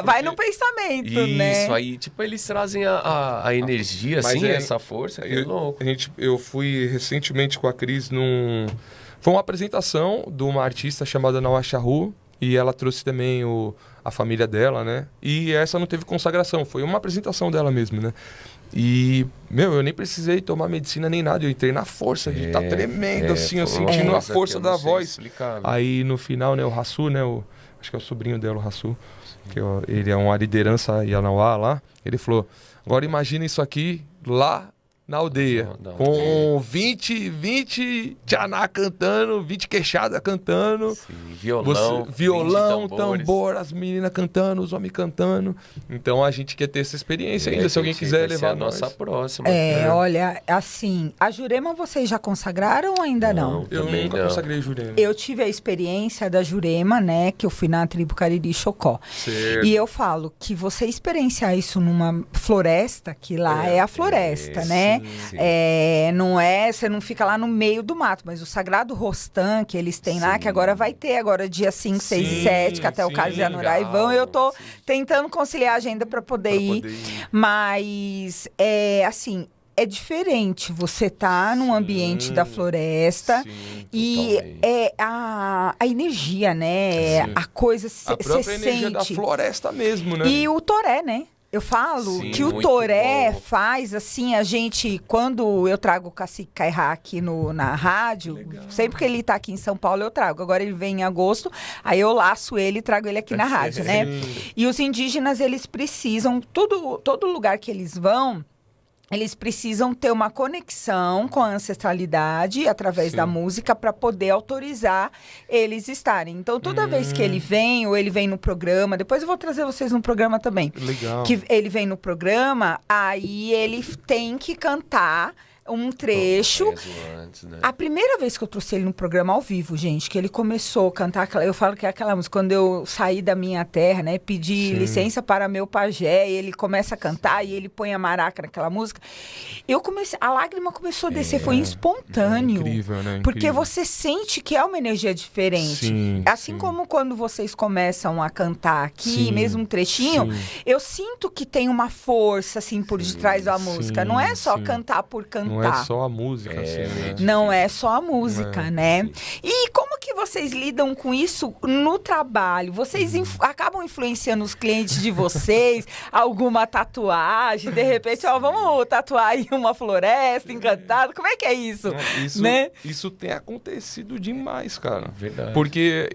Vai no pensamento, né? Isso, aí, tipo, eles trazem a energia, assim, essa força, que é louco. Eu fui recentemente com a Cris Foi uma apresentação de uma artista chamada Nawa Charru, e ela trouxe também a família dela, né? E essa não teve consagração, foi uma apresentação dela mesmo, né? E, eu nem precisei tomar medicina nem nada, eu entrei na força de estar tremendo, assim, eu sentindo a força da voz. Explicar, aí, no final, né, o Rassu, né, acho que é o sobrinho dela, o Rassu, que ele é uma liderança Yanauá lá, ele falou, agora imagina isso aqui lá na aldeia, com 20 tchaná cantando, 20 queixada cantando, sim, violão, tambor, as meninas cantando, os homens cantando. Então a gente quer ter essa experiência ainda, se alguém quiser levar a nossa próxima. Olha, assim, a Jurema vocês já consagraram ou ainda não? Eu nunca consagrei Jurema. Eu tive a experiência da Jurema, né, que eu fui na tribo Cariri Chocó. Certo. E eu falo que você experienciar isso numa floresta, que lá é a floresta, né? Sim. Não é, você não fica lá no meio do mato, mas o Sagrado Rostan que eles têm lá, que agora vai ter agora dia 5, 6 e 7, que até o Carlos e a Nurai vão, eu tô tentando conciliar a agenda para poder ir. Mas assim, é diferente você tá num ambiente da floresta e a energia, né? A coisa a própria energia sente. da floresta mesmo, né? E o toré, né? Eu falo que o toré faz, assim, a gente... Quando eu trago o Cacique Cairá aqui na rádio, sempre que ele tá aqui em São Paulo, eu trago. Agora ele vem em agosto, aí eu laço ele e trago ele aqui na rádio, né? E os indígenas, eles precisam... Todo lugar que eles vão... Eles precisam ter uma conexão com a ancestralidade através da música para poder autorizar eles estarem. Então, toda vez que ele vem, ou ele vem no programa, depois eu vou trazer vocês no programa também. Legal. Que ele vem no programa, aí ele tem que cantar um trecho. Antes, né? A primeira vez que eu trouxe ele no programa ao vivo, gente, que ele começou a cantar, eu falo que é aquela música, quando eu saí da minha terra, né, pedi licença para meu pajé, e ele começa a cantar e ele põe a maraca naquela música, a lágrima começou a descer, foi espontâneo. Incrível, né? Porque você sente que é uma energia diferente. Sim, assim como quando vocês começam a cantar aqui, mesmo um trechinho, eu sinto que tem uma força, assim, por detrás da música. Não é só cantar por cantar. Não é só a música, assim, né? Não é só a música, né? E como que vocês lidam com isso no trabalho? Vocês acabam influenciando os clientes de vocês? Alguma tatuagem? De repente, vamos tatuar aí uma floresta encantada? Como é que é isso? Isso tem acontecido demais, cara. Verdade. Porque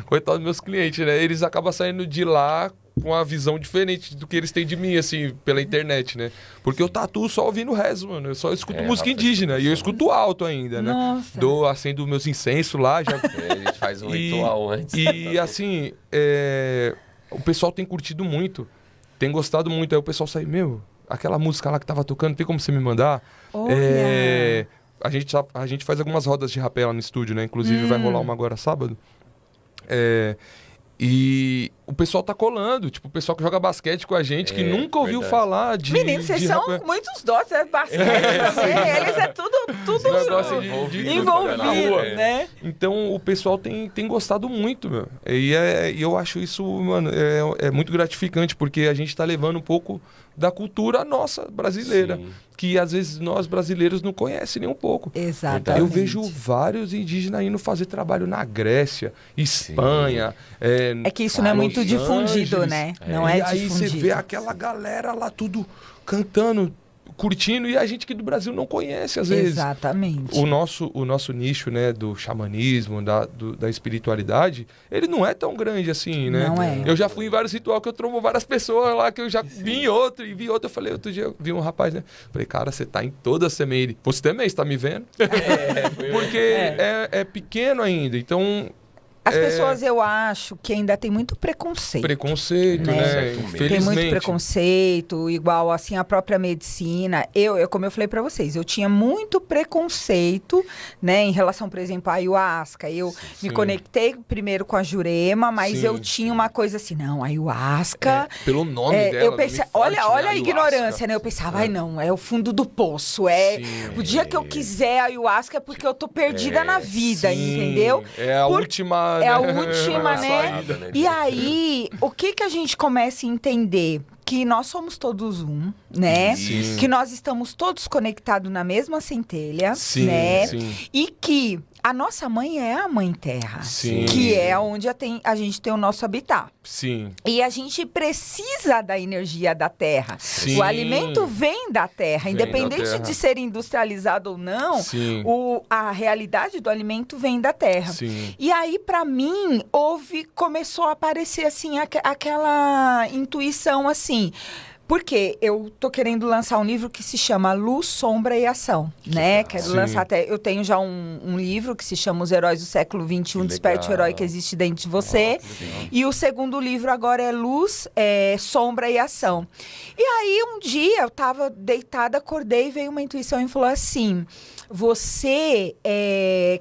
coitado dos meus clientes, né? Eles acabam saindo de lá com uma visão diferente do que eles têm de mim, assim, pela internet, né? Porque eu tatuo só ouvindo rezo, mano. Eu só escuto música indígena. E eu escuto alto ainda, né? Nossa. Acendo meus incensos lá. Já... a gente faz um ritual antes. E assim, o pessoal tem curtido muito. Tem gostado muito. Aí o pessoal sai, aquela música lá que tava tocando, tem como você me mandar? Olha. A gente faz algumas rodas de rapé lá no estúdio, né? Inclusive vai rolar uma agora sábado. E o pessoal tá colando, tipo, o pessoal que joga basquete com a gente, que nunca ouviu falar de... Meninos, vocês são muitos doces, basquete também, eles é tudo envolvido, né? Então, o pessoal tem gostado muito, meu. E eu acho isso, mano, é muito gratificante, porque a gente tá levando um pouco da cultura nossa, brasileira. Sim. Que às vezes nós brasileiros não conhecem nem um pouco. Exatamente. Eu vejo vários indígenas indo fazer trabalho na Grécia, Espanha. É que isso não é muito difundido, né? Não é difundido. E aí você vê aquela galera lá tudo cantando, curtindo, e a gente aqui do Brasil não conhece, às vezes. Exatamente. O nosso nicho, né, do xamanismo, da espiritualidade, ele não é tão grande assim, né? Não é. Eu já fui em vários rituais que eu trombo várias pessoas lá, que eu já vi em outro, eu falei, outro dia eu vi um rapaz, né? Falei, cara, você tá em todas também. Ele, você também está me vendo? Porque é pequeno ainda, então... As pessoas, eu acho, que ainda tem muito preconceito. Preconceito, né? Infelizmente. Tem muito preconceito, igual assim a própria medicina. Como eu falei pra vocês, eu tinha muito preconceito, né, em relação, por exemplo, à ayahuasca. Eu me conectei primeiro com a Jurema, mas eu tinha uma coisa assim, não, a ayahuasca... pelo nome dela, eu pensei, olha a ignorância, né? Eu pensava, ai não, é o fundo do poço, o dia que eu quiser a ayahuasca é porque eu tô perdida na vida, entendeu? É a última... É a última, né? E aí, o que a gente começa a entender? Que nós somos todos um, né? Sim. Que nós estamos todos conectados na mesma centelha, sim, né? Sim. E que a nossa mãe é a Mãe Terra, sim. Que é onde a gente tem o nosso habitat. Sim. E a gente precisa da energia da terra. Sim. O alimento vem da terra, independente de ser industrializado ou não, a realidade do alimento vem da terra. Sim. E aí, para mim, começou a aparecer assim, aquela intuição assim. Porque eu tô querendo lançar um livro que se chama Luz, Sombra e Ação, né? Quero lançar até... Eu tenho já um livro que se chama Os Heróis do Século XXI, Desperte o Herói que Existe Dentro de Você. E o segundo livro agora é Luz, Sombra e Ação. E aí, um dia, eu tava deitada, acordei, veio uma intuição e falou assim, você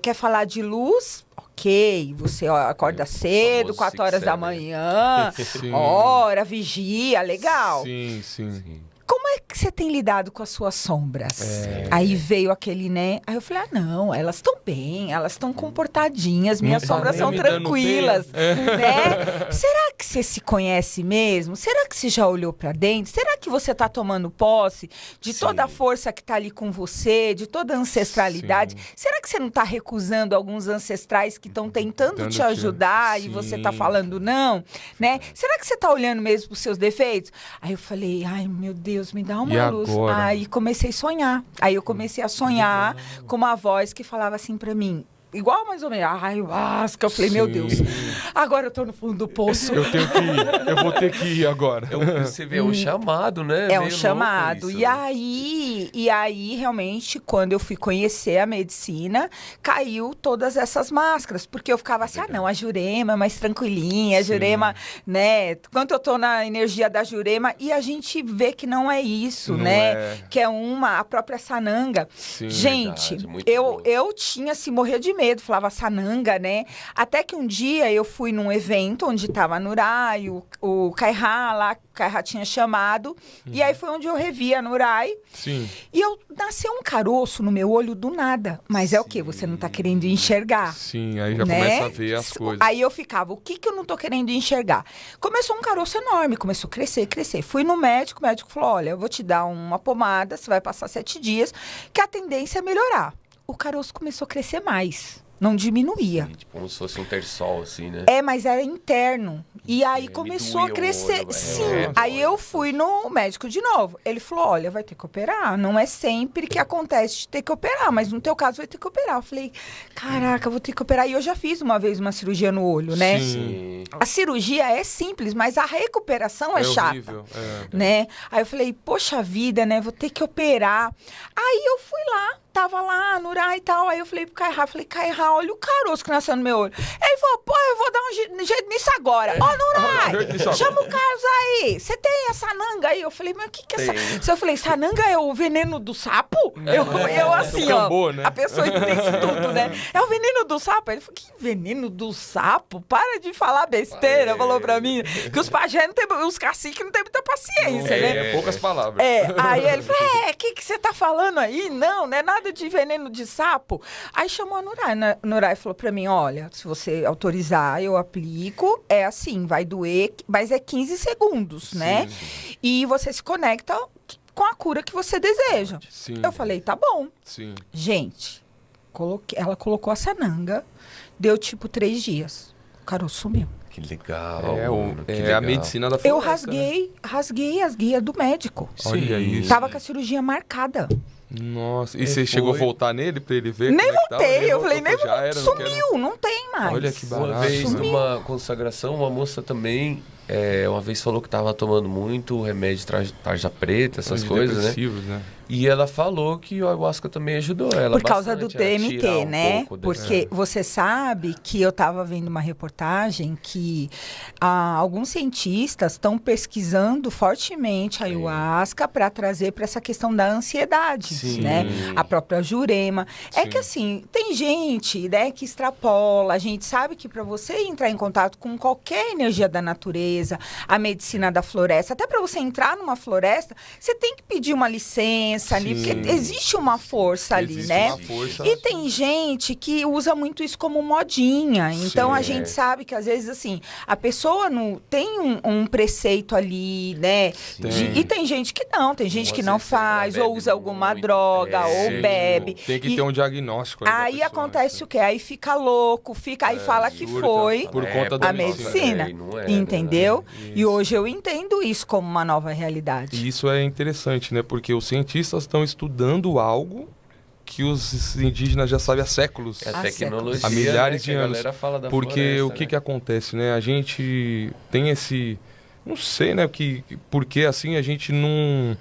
quer falar de luz? Ok, você acorda cedo, 4 horas da manhã, ora, vigia, legal. Sim. Como é que você tem lidado com as suas sombras? Aí veio aquele, né? Aí eu falei, não, elas estão bem, elas estão comportadinhas, minhas sombras são tranquilas, né? Será que você se conhece mesmo? Será que você já olhou pra dentro? Será que você tá tomando posse de toda a força que tá ali com você, de toda a ancestralidade? Será que você não tá recusando alguns ancestrais que estão tentando te ajudar e você tá falando não, né? Será que você tá olhando mesmo pros seus defeitos? Aí eu falei, ai, meu Deus, me dá uma luz. Agora? Aí comecei a sonhar. Aí eu comecei a sonhar com uma voz que falava assim pra mim, igual mais ou menos, ayahuasca. Eu falei, meu Deus, agora eu tô no fundo do poço. Eu vou ter que ir agora. Você vê, é um chamado, né? É um chamado. Isso, e aí, realmente, quando eu fui conhecer a medicina, caiu todas essas máscaras. Porque eu ficava assim, não, a Jurema é mais tranquilinha, a Jurema, né? Quando eu tô na energia da Jurema, e a gente vê que não é isso, não né? Que é a própria Sananga. Sim, gente, verdade, eu tinha, assim, morrer de medo, falava Sananga, né? Até que um dia eu fui num evento onde tava a Nurai, o Kairá lá, o Kairá tinha chamado, e aí foi onde eu revi a Nurai. Sim. E nasceu um caroço no meu olho do nada. Mas é o quê? Você não tá querendo enxergar. Sim, aí já né? começa a ver as coisas. Aí eu ficava, o que eu não tô querendo enxergar? Começou um caroço enorme, começou a crescer. Fui no médico, o médico falou, olha, eu vou te dar uma pomada, você vai passar 7 dias, que a tendência é melhorar. O caroço começou a crescer mais, não diminuía. Sim, tipo como se fosse um terçol, assim, né? Mas era interno. E aí começou a crescer. Sim. Aí eu fui no médico de novo. Ele falou, olha, vai ter que operar. Não é sempre que acontece de ter que operar, mas no teu caso vai ter que operar. Eu falei, caraca, eu vou ter que operar. E eu já fiz uma vez uma cirurgia no olho, né? Sim. A cirurgia é simples, mas a recuperação é chata. Horrível. Né? Aí eu falei, poxa vida, né? Vou ter que operar. Aí eu fui lá. Tava lá, Nurai e tal. Aí eu falei pro Kairá, olha o caroço que nasceu no meu olho. Ele falou, pô, eu vou dar um jeito nisso agora. Ó, Nurai, chama o Carlos aí. Você tem a Sananga aí? Eu falei, mas o que é essa? Eu falei, Sananga é o veneno do sapo? Eu assim, Cambô, né? A pessoa entende tudo, né? É o veneno do sapo? Ele falou, que veneno do sapo? Para de falar besteira, falou pra mim. Que os pajés não tem, os caciques não tem muita paciência, né? Poucas palavras. Aí ele falou, o que você tá falando aí? Não é nada de veneno de sapo. Aí chamou a Nurai. Nurai falou pra mim, olha, se você autorizar, eu aplico. É assim, vai doer, mas é 15 segundos, né? Sim. E você se conecta com a cura que você deseja. Sim. Eu falei, tá bom. Sim. Gente, ela colocou a Sananga, deu tipo 3 dias. O caroço sumiu. Que legal. É legal. a medicina da floresta. Eu rasguei as guias do médico. Olha isso. Tava com a cirurgia marcada. Nossa, e você chegou a voltar nele pra ele ver? Nem como é que tava? voltei, eu falei, nem Já era, sumiu, não tem mais. Olha que barato. Uma vez, Sumiu. numa consagração, uma moça também uma vez falou que tava tomando muito remédio tarja preta, essas coisas, né? E ela falou que o ayahuasca também ajudou ela por causa do DMT, né? Porque desse... você sabe que eu estava vendo uma reportagem que alguns cientistas estão pesquisando fortemente a ayahuasca para trazer para essa questão da ansiedade, né? A própria Jurema. É que assim, tem gente, né, que extrapola. A gente sabe que para você entrar em contato com qualquer energia da natureza, a medicina da floresta, até para você entrar numa floresta, você tem que pedir uma licença ali, porque existe uma força ali, né? E tem gente que usa muito isso como modinha. Então, a gente sabe que, às vezes, assim, a pessoa não tem um preceito ali, né? E tem gente que não. Tem gente que não faz, ou usa alguma droga, ou bebe. Tem que ter um diagnóstico. Aí acontece o quê? Aí fica louco, aí fala que foi por conta da medicina. Entendeu? E hoje eu entendo isso como uma nova realidade. E isso é interessante, né? Porque os cientistas estão estudando algo que os indígenas já sabem há séculos. A tecnologia, há milhares de anos. Fala da porque floresta, o que acontece, né? A gente tem esse... Não sei, né? Porque assim a gente não...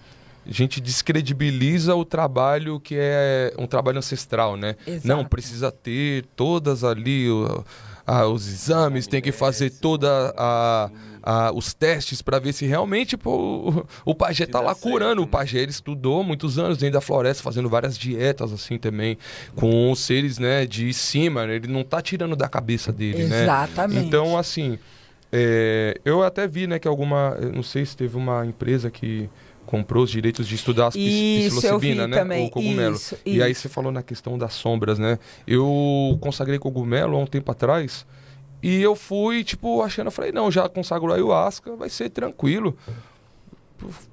A gente descredibiliza o trabalho que é um trabalho ancestral, né? Exato. Não, precisa ter todas ali... os exames, tem que fazer toda os testes para ver se realmente o pajé tá lá curando. O pajé, ele estudou muitos anos dentro da floresta, fazendo várias dietas assim também, com os seres, né, de cima. Ele não tá tirando da cabeça dele, né? Exatamente. Então, assim, eu até vi, né, que eu não sei se teve uma empresa que comprou os direitos de estudar as psilocibina, né? Também. O cogumelo. Isso. E aí você falou na questão das sombras, né? Eu consagrei cogumelo há um tempo atrás e eu fui, achando, eu falei, não, já consagro ayahuasca, vai ser tranquilo.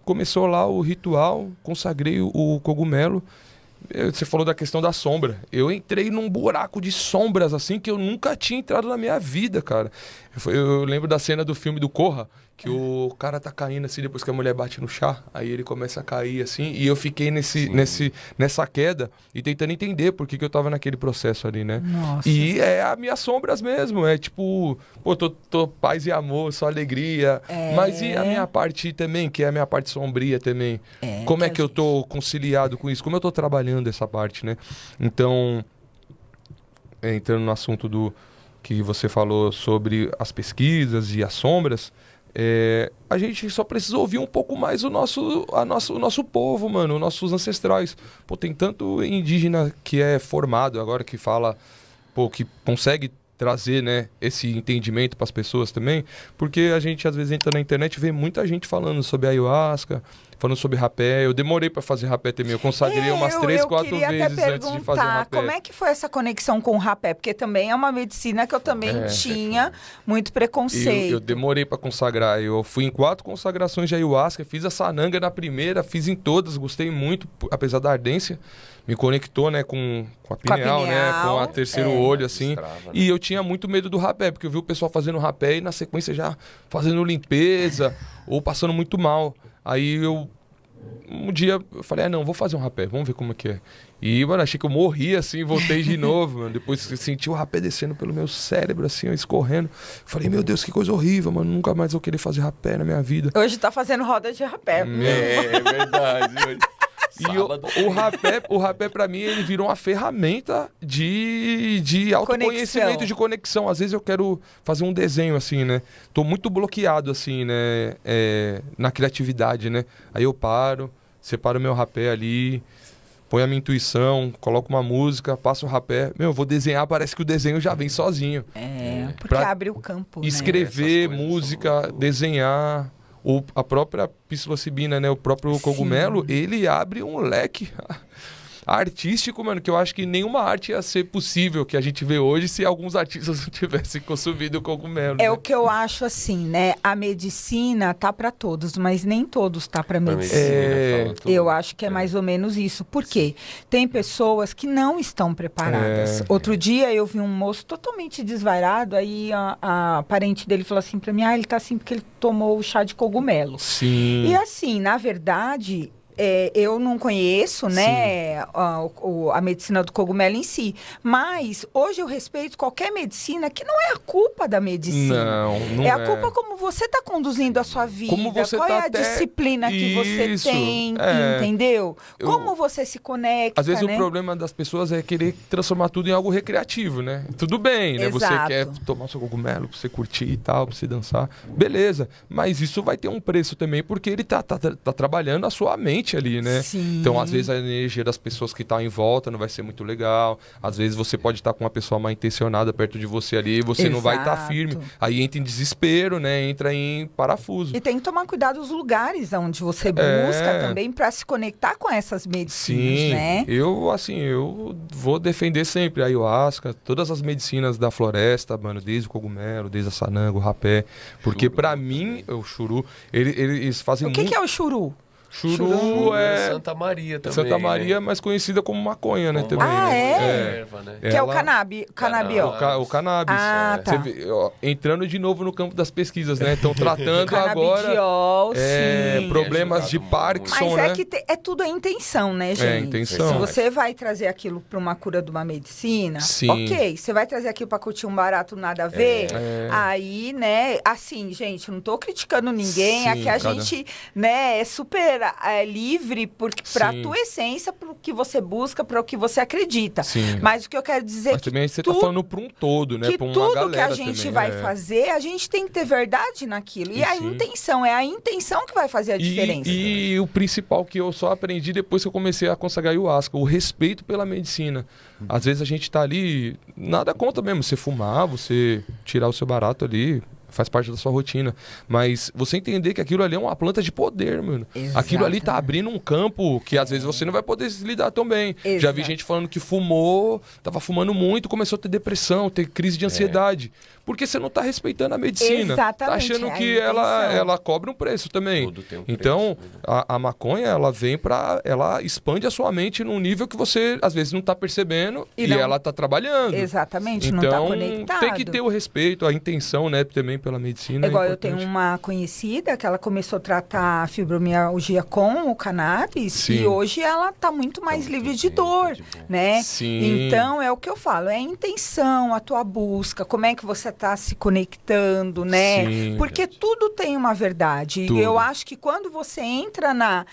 Começou lá o ritual, consagrei o cogumelo. Você falou da questão da sombra. Eu entrei num buraco de sombras, assim, que eu nunca tinha entrado na minha vida, cara. Eu lembro da cena do filme do Corra, que o cara tá caindo, assim, depois que a mulher bate no chá. Aí ele começa a cair, assim, e eu fiquei nessa queda e tentando entender por que eu tava naquele processo ali, né? Nossa. E é as minhas sombras mesmo. É tipo, tô paz e amor, só alegria. Mas e a minha parte também, que é a minha parte sombria também? Como é que eu tô conciliado com isso? Como eu tô trabalhando essa parte, né? Então, entrando no assunto do que você falou sobre as pesquisas e as sombras, a gente só precisa ouvir um pouco mais o nosso povo, mano, os nossos ancestrais. Pô, tem tanto indígena que é formado agora, que fala, que consegue trazer, né, esse entendimento para as pessoas também, porque a gente às vezes entra na internet e vê muita gente falando sobre ayahuasca, falando sobre rapé. Eu demorei para fazer rapé também, eu consagrei umas 3, 4 vezes antes de fazer o rapé. Como é que foi essa conexão com o rapé? Porque também é uma medicina que eu também tinha muito preconceito. Eu demorei para consagrar, eu fui em 4 consagrações de ayahuasca, fiz a sananga na primeira, fiz em todas, gostei muito, apesar da ardência. Me conectou, né, com a pineal, né, com a terceiro olho, assim. Destrava, né? E eu tinha muito medo do rapé, porque eu vi o pessoal fazendo rapé e na sequência já fazendo limpeza ou passando muito mal. Aí um dia eu falei, não, vou fazer um rapé, vamos ver como é que é. E, mano, achei que eu morri, assim, voltei de novo, mano. Depois eu senti o rapé descendo pelo meu cérebro, assim, ó, escorrendo. Falei, meu Deus, que coisa horrível, mano, nunca mais vou querer fazer rapé na minha vida. Hoje tá fazendo roda de rapé. É verdade. E o rapé, pra mim, ele virou uma ferramenta de autoconhecimento, de conexão. Às vezes eu quero fazer um desenho, assim, né? Tô muito bloqueado, assim, né? Na criatividade, né? Aí eu separo meu rapé ali, ponho a minha intuição, coloco uma música, passo o rapé. Eu vou desenhar, parece que o desenho já vem sozinho. Porque abre o campo, escrever, música, desenhar... A própria psilocibina, né? O próprio cogumelo, ele abre um leque artístico, mano, que eu acho que nenhuma arte ia ser possível que a gente vê hoje se alguns artistas não tivessem consumido o cogumelo. O que eu acho assim, né? A medicina tá para todos, mas nem todos tá para medicina. Eu acho que é mais ou menos isso. Por quê? Tem pessoas que não estão preparadas. Outro dia eu vi um moço totalmente desvairado, aí a parente dele falou assim para mim, ele tá assim porque ele tomou o chá de cogumelo. Sim. E assim, na verdade... eu não conheço, né, a medicina do cogumelo em si, mas hoje eu respeito qualquer medicina que não é a culpa da medicina. Não é a culpa como você está conduzindo a sua vida, como você qual tá é a disciplina que você tem, entendeu? Como você se conecta, às vezes né? o problema das pessoas é querer transformar tudo em algo recreativo, né? Tudo bem, né? Exato. Você quer tomar seu cogumelo pra você curtir e tal, pra você dançar. Beleza. Mas isso vai ter um preço também, porque ele tá trabalhando a sua mente ali, né? Sim. Então, às vezes, a energia das pessoas que tá em volta não vai ser muito legal. Às vezes, você pode estar com uma pessoa mal intencionada perto de você ali e você não vai estar firme. Aí entra em desespero, né? Entra em parafuso. E tem que tomar cuidado os lugares onde você busca também para se conectar com essas medicinas, né? Eu vou defender sempre a ayahuasca, todas as medicinas da floresta, mano, desde o cogumelo, desde a sananga, o rapé, porque pra mim, o churu, eles fazem muito... O que é o churu? Churu é Santa Maria também. Santa Maria, né? mais conhecida como maconha, né? Também, Ah, né? Erva, né? Que é o canabiol. O cannabis. Ah, tá. Você vê, ó, entrando de novo no campo das pesquisas, né? Estão tratando agora Canabidiol, sim. problemas de Parkinson, Mas né? que é tudo a intenção, né, gente? É, intenção. Se você vai trazer aquilo para uma cura de uma medicina, Sim. ok. Você vai trazer aquilo para curtir um barato nada a ver, aí, né, assim, gente, eu não tô criticando ninguém, Sim, aqui a gente, né, é super livre para a Sim. tua essência, para o que você busca, para o que você acredita. Sim. Mas o que eu quero dizer Mas também você tá falando para um todo, né? que Pra uma tudo galera que a gente também, vai fazer, a gente tem que ter verdade naquilo. E a Sim. intenção, é a intenção que vai fazer a diferença. E o principal que eu só aprendi depois que eu comecei a consagrar ayahuasca, o respeito pela medicina. Às vezes a gente tá ali, nada contra mesmo, você fumar, você tirar o seu barato ali, faz parte da sua rotina. Mas você entender que aquilo ali é uma planta de poder, mano. Exatamente. Aquilo ali tá abrindo um campo que às vezes você não vai poder se lidar tão bem. Exato. Já vi gente falando que fumou, tava fumando muito, começou a ter depressão, ter crise de ansiedade. Porque você não tá respeitando a medicina. Exatamente, Tá achando é a que intenção. ela cobra um preço também. Tudo tem um preço, Então, né? a maconha, ela vem pra... Ela expande a sua mente num nível que você, às vezes, não tá percebendo e não- ela tá trabalhando. Exatamente, Então, não tá conectado. tem que ter o respeito, a intenção, né, também pela medicina. Igual é eu tenho importante. uma conhecida que ela começou a tratar a fibromialgia com o cannabis Sim. e hoje ela tá muito mais Tá muito livre de bem, dor, tá de boa. né? Sim. Então é o que eu falo, é a intenção, a tua busca, como é que você tá se conectando, né? Sim. Porque tudo tem uma verdade. Tudo. E eu acho que quando você entra na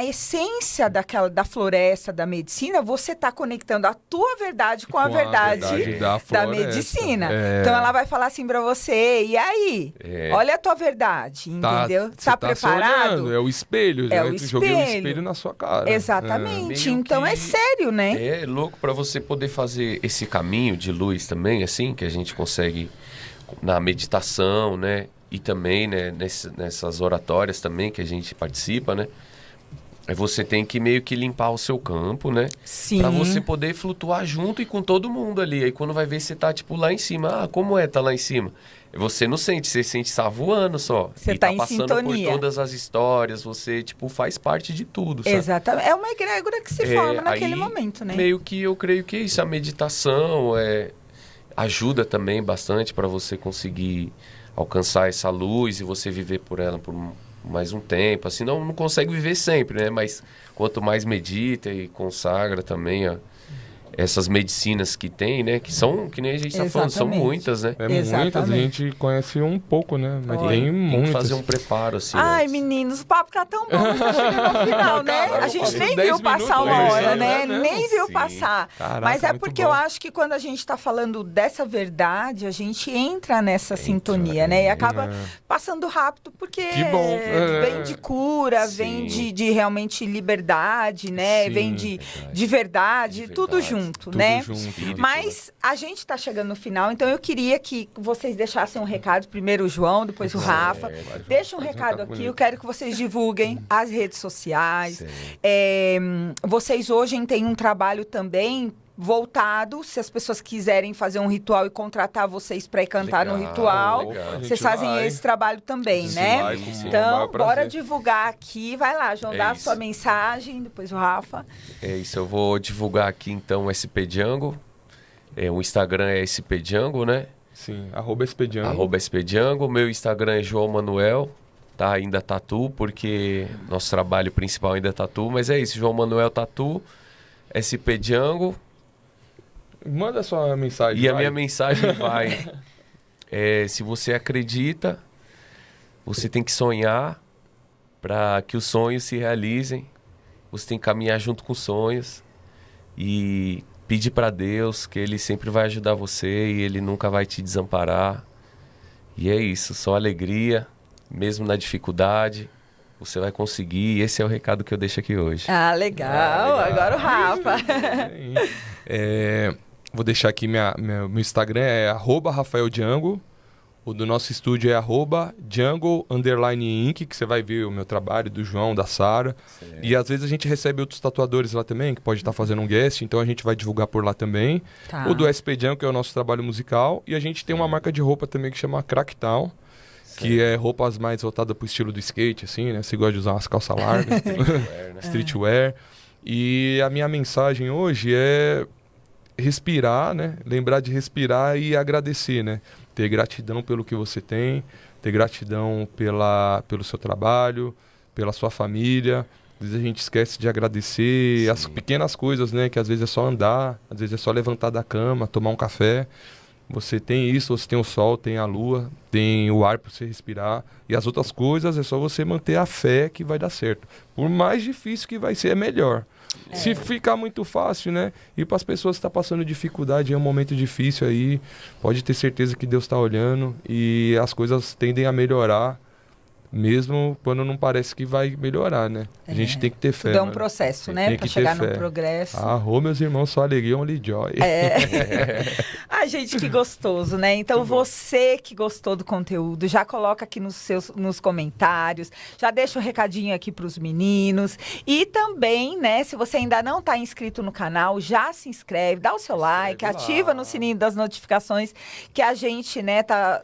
essência da floresta, da medicina, você tá conectando a tua verdade com a verdade da da floresta. medicina. É. Então ela vai falar assim pra você, e aí? É. Olha a tua verdade, entendeu? Você Tá se preparado? olhando, é o espelho. É né? o Eu joguei o espelho. espelho na sua cara. Exatamente. Meio Então que- é sério, né? É louco pra você poder fazer esse caminho de luz também, assim, que a gente consegue na meditação, né? E também, né, nessas oratórias também que a gente participa, né? Aí você tem que meio que limpar o seu campo, né? Sim. Pra você poder flutuar junto e com todo mundo ali. Aí quando vai ver, você tá, tipo, lá em cima. Ah, como tá lá em cima? Você não sente, você sente estar voando só. Você e tá em passando sintonia. por todas as histórias, você, tipo, faz parte de tudo, sabe? Exatamente. É uma egrégora que se forma naquele aí, momento, né? Meio que eu creio que é isso. A meditação ajuda também bastante para você conseguir alcançar essa luz e você viver por ela por mais um tempo. Assim, não consegue viver sempre, né? Mas quanto mais medita e consagra também essas medicinas que tem, né? Que são, que nem a gente está falando, são Exatamente. muitas, né? É muitas, a Exatamente. gente conhece um pouco, né? Mas Olha, tem Tem que muitas. fazer um preparo, assim. Ai, antes. meninos, o papo tá tão bom que tá chegando ao final, né? Caramba, A gente passou nem 10 viu passar minutos, uma hora, é, né? né? Nem viu Sim. passar. Caraca, Mas é muito porque bom. eu acho que quando a gente tá falando dessa verdade, a gente entra nessa sintonia, né? E acaba passando rápido, porque Que bom. vem de cura, vem Sim. de realmente liberdade, né? Sim, vem de verdade, De tudo verdade, junto, tudo né? junto. Espírito, Mas a gente está chegando no final, então eu queria que vocês deixassem um recado. Primeiro o João, depois o Rafa. Deixa um faz um recado recado aqui, bonito. eu quero que vocês divulguem as redes sociais. Sim. Vocês hoje têm um trabalho também voltado, se as pessoas quiserem fazer um ritual e contratar vocês para ir cantar no Legal, ritual, legal. A vocês gente fazem vai. esse trabalho também, Sim, né? vai, com o Então, maior prazer. bora divulgar aqui. Vai lá, João, É dá a isso. sua mensagem, depois o Rafa. É isso, eu vou divulgar aqui então o SP Django. O Instagram é SP Django, né? Sim, @espediano. @SP Django. Meu Instagram é João Manuel. tá? Ainda Tatu, porque nosso trabalho principal ainda é Tatu. Mas é isso, João Manuel Tatu, SP Django. Manda sua mensagem. E a minha mensagem vai... se você acredita, você tem que sonhar para que os sonhos se realizem. Você tem que caminhar junto com os sonhos e pedir para Deus que Ele sempre vai ajudar você e Ele nunca vai te desamparar. E é isso, só alegria, mesmo na dificuldade, você vai conseguir. E esse é o recado que eu deixo aqui hoje. Legal. Agora o Rafa. Vou deixar aqui meu Instagram, é @RafaelDjango. O do nosso estúdio é @Django_Inc, que você vai ver o meu trabalho, do João, da Sara. E às vezes a gente recebe outros tatuadores lá também, que pode estar fazendo um guest, então a gente vai divulgar por lá também. Tá. O do SP Django, que é o nosso trabalho musical. E a gente tem uma marca de roupa também que chama Cracktown, que é roupas mais voltadas pro estilo do skate, assim, né? Você gosta de usar umas calças largas. Streetwear, né? Streetwear. E a minha mensagem hoje é respirar, né? Lembrar de respirar e agradecer, né? Ter gratidão pelo que você tem, ter gratidão pelo seu trabalho, pela sua família. Às vezes a gente esquece de agradecer as pequenas coisas, né? Que às vezes é só andar, às vezes é só levantar da cama, tomar um café. Você tem isso, você tem o sol, tem a lua, tem o ar para você respirar. E as outras coisas é só você manter a fé que vai dar certo. Por mais difícil que vai ser, é melhor. Se ficar muito fácil, né? E para as pessoas que estão passando dificuldade, é um momento difícil aí, pode ter certeza que Deus está olhando e as coisas tendem a melhorar, mesmo quando não parece que vai melhorar, né? A gente tem que ter fé. Tudo é um processo, né? Para chegar no progresso. Meus irmãos, só alegria, only joy. Gente, que gostoso, né? Então, você que gostou do conteúdo, já coloca aqui nos comentários, já deixa um recadinho aqui para os meninos. E também, né, se você ainda não está inscrito no canal, já se inscreve, dá o seu like, ativa no sininho das notificações, que a gente, né, tá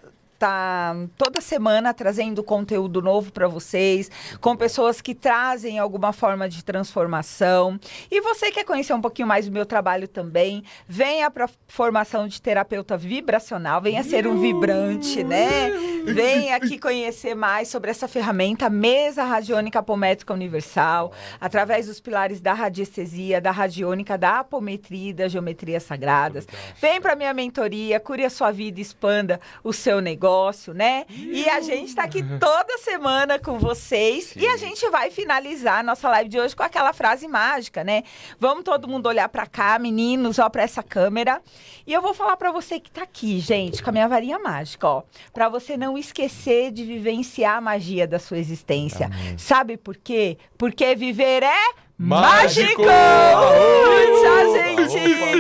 toda semana trazendo conteúdo novo para vocês, com pessoas que trazem alguma forma de transformação. E você quer conhecer um pouquinho mais do meu trabalho também, venha para a formação de terapeuta vibracional, venha ser um vibrante, né? Venha aqui conhecer mais sobre essa ferramenta, mesa radiônica apométrica universal, através dos pilares da radiestesia, da radiônica, da apometria e das geometrias sagradas. Vem para minha mentoria, cure a sua vida, expanda o seu negócio, né? E a gente está aqui toda semana com vocês. Sim. E a gente vai finalizar a nossa live de hoje com aquela frase mágica, né? Vamos todo mundo olhar para cá, meninos, ó, para essa câmera. E eu vou falar para você que tá aqui, gente, com a minha varinha mágica, ó, para você não esquecer de vivenciar a magia da sua existência. Amém. Sabe por quê? Porque viver é mágico! Tchau, gente!